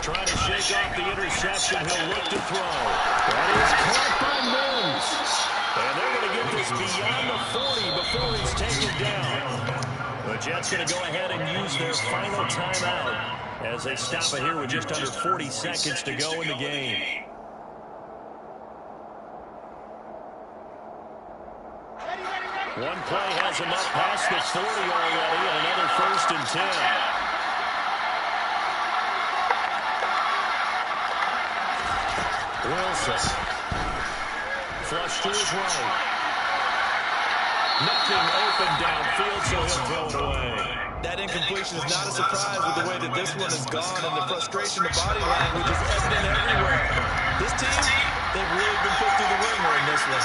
Trying to shake off the interception. He'll look to throw. That is caught by Mims. And they're going to get this beyond the 40 before he's taken down. The Jets going to go ahead and use their final timeout as they stop it here with just under 40 seconds to go in the game. One play has him up past the 40 already, and another 1st and 10. Wilson. Flush to his right. Nothing open downfield, so he'll throw it away. That incompletion is not a surprise with the way that this one has gone, and the frustration of body language is evident everywhere. This team, they've really been put through the ringer in this one.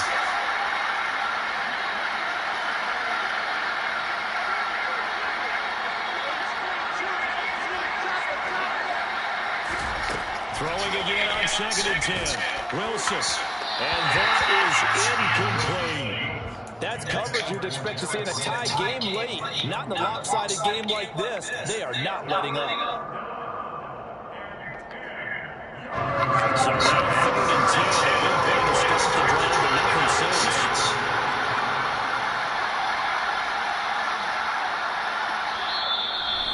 Throwing again on 2nd and 10. Wilson. And that is incomplete. That's coverage you'd expect to see in a tie game late. Not in a lopsided game like this. They are not letting up. So now 3rd and 10. They've been playing to start the drive, but nothing since.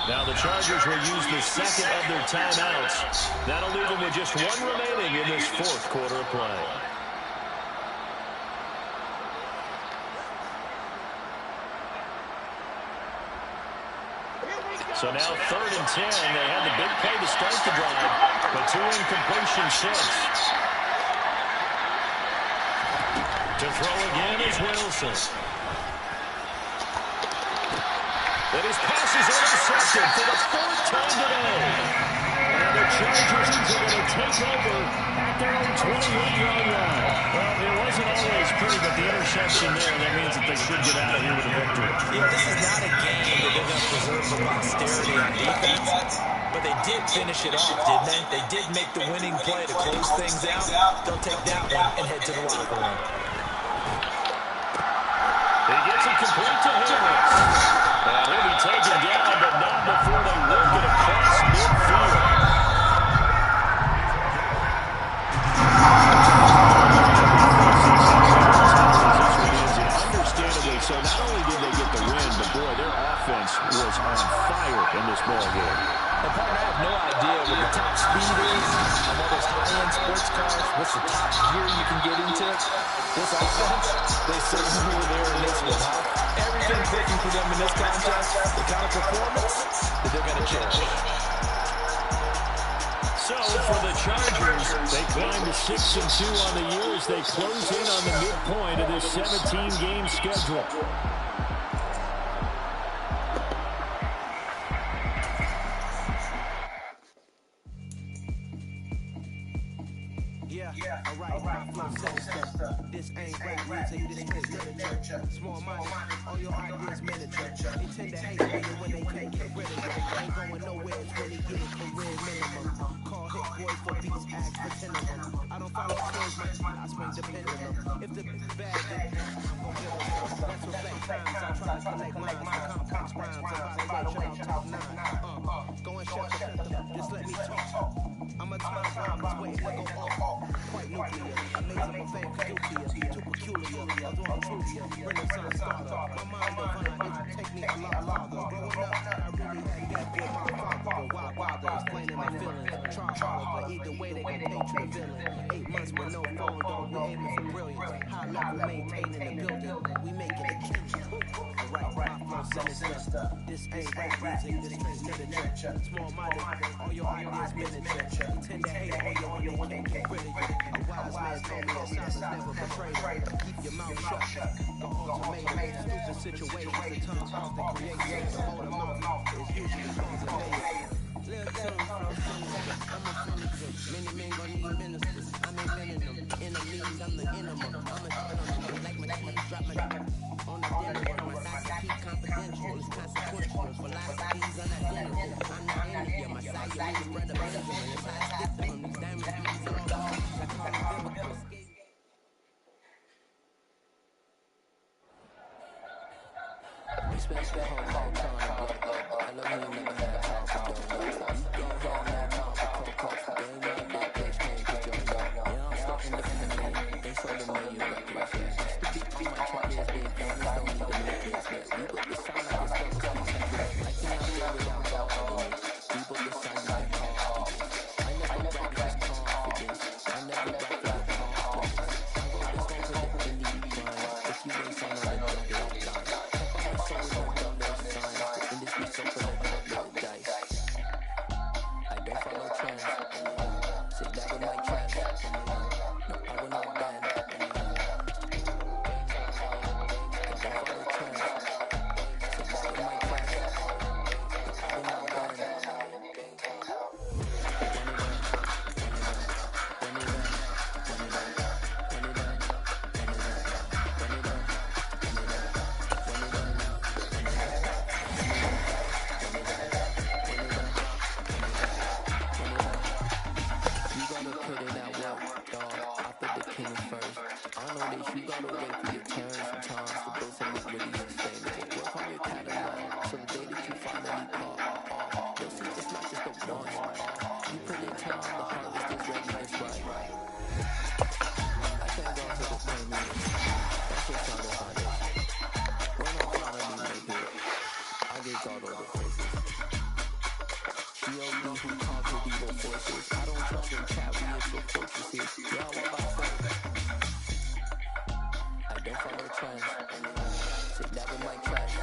Now the Chargers will use the 2nd of their timeouts. That'll leave them with just 1 remaining in this 4th quarter of play. So now 3rd and 10. They had the big play to start the drive, but 2 incompletions since. To throw again is Wilson. That his pass is intercepted for the 4th time today. And the Chargers are going to take over at their own 28-yard line. Well, it wasn't always pretty, but the interception there, that means that they should get out of here with a victory. Yeah, this is not a game that they're going to preserve for posterity on defense, but they did finish it off, didn't they? They did make the winning play to close things out. They'll take that one and head to the locker room. He gets it complete to Harris. And he'll be taken down, but not before they work it across midfield. Understandably so, not only did they get the win, but boy, their offense was on fire in this ball game. And partner, I have no idea what the top speed is on all those high-end sports cars. What's the top gear you can get into? This offense, they certainly were there in this one, huh? Everything clicking for them in this contest, the kind of performance that they're going to cherish. So for the Chargers, they climb to 6-2 on the year as they close in on the midpoint of this 17-game schedule. This ain't rap music, this straight literature. Small minded, all your ideas miniature. They tend to hate me when they can't get rid of you. Ain't going nowhere, it's when they getting career minimum. Call hit boy for beats, ask for 10 of them. I don't follow trends, I swing the pendulum. If the bad, then I'm gon' give them. That's what fake times, I try to collect lines for complex rhymes. Evaluation on top 9. Go and shut the just let me talk. I'm a time bomb, waiting to go off. Quite nuclear, amazing what fame can do to you. Too peculiar, although I'm true to you. Renaissance starter, my mind divine, it take me a lot farther. Growing up, I really had that with my father. But why bother explaining my feelings? Try harder, but either way they gon' paint you the villain. 8 months with no phone, dog, we aiming for brilliance. High level, maintaining the building, we making it king. Right, my flow sinister. This ain't rap music, this straight literature. Small minded, all your ideas miniature. You tend to hate all your when they can't rid of you. A wise man told me a silence never betrayed. Keep your mouth shut. The ultimatum, stupid situations, the time comes to create. The whole amount is usually causing failure. Little tune, I'm a senator. Many men gon' need ministers. I'm inventing them. Enemies, I'm the enema. I'm a shit like my keys, drop my on the dinner. My thoughts keep confidential. It's consequential. Philosophies unidentical. I'm not India. My side, you need to spread the Benjamin. It's how I stick to them. These diamonds, these all dogs. I call them biblical skate. Especially home time to blow. I know you never had time for donuts. You don't have no time for cocoa. They ain't my big bitch, can't get your nut. Yeah, I'm stuck independently. They sold a million records. The beat on my track is big. Diamonds don't need the necklace. We put the sound like it's double speed. I cannot live without God. We put the sound like confidence. I never rap with confidence. I never rap with confidence. I wrote this song for the indie grind. If you ain't signed on the nugget line. So we don't dumb no signs. The industry so full of no dice. I don't follow trends. Sit down with my chest. No, I will not bend. I don't follow trends. Sit down with my chest. No, I will not bend. You gotta wait for your turn sometimes to build something really sustainable. Work on your catalog so the day that you finally pop, you'll see it's not just a one. You put in time, the harvest is ready, it's right. I can't go to the premium. That's just not the foundation. When I finally make it, I get God all the praises. G.O.D. who conquered evil forces. I don't trust in chariots or fortresses. Yeah, what about that? Don't follow trends. Sit down with my trash.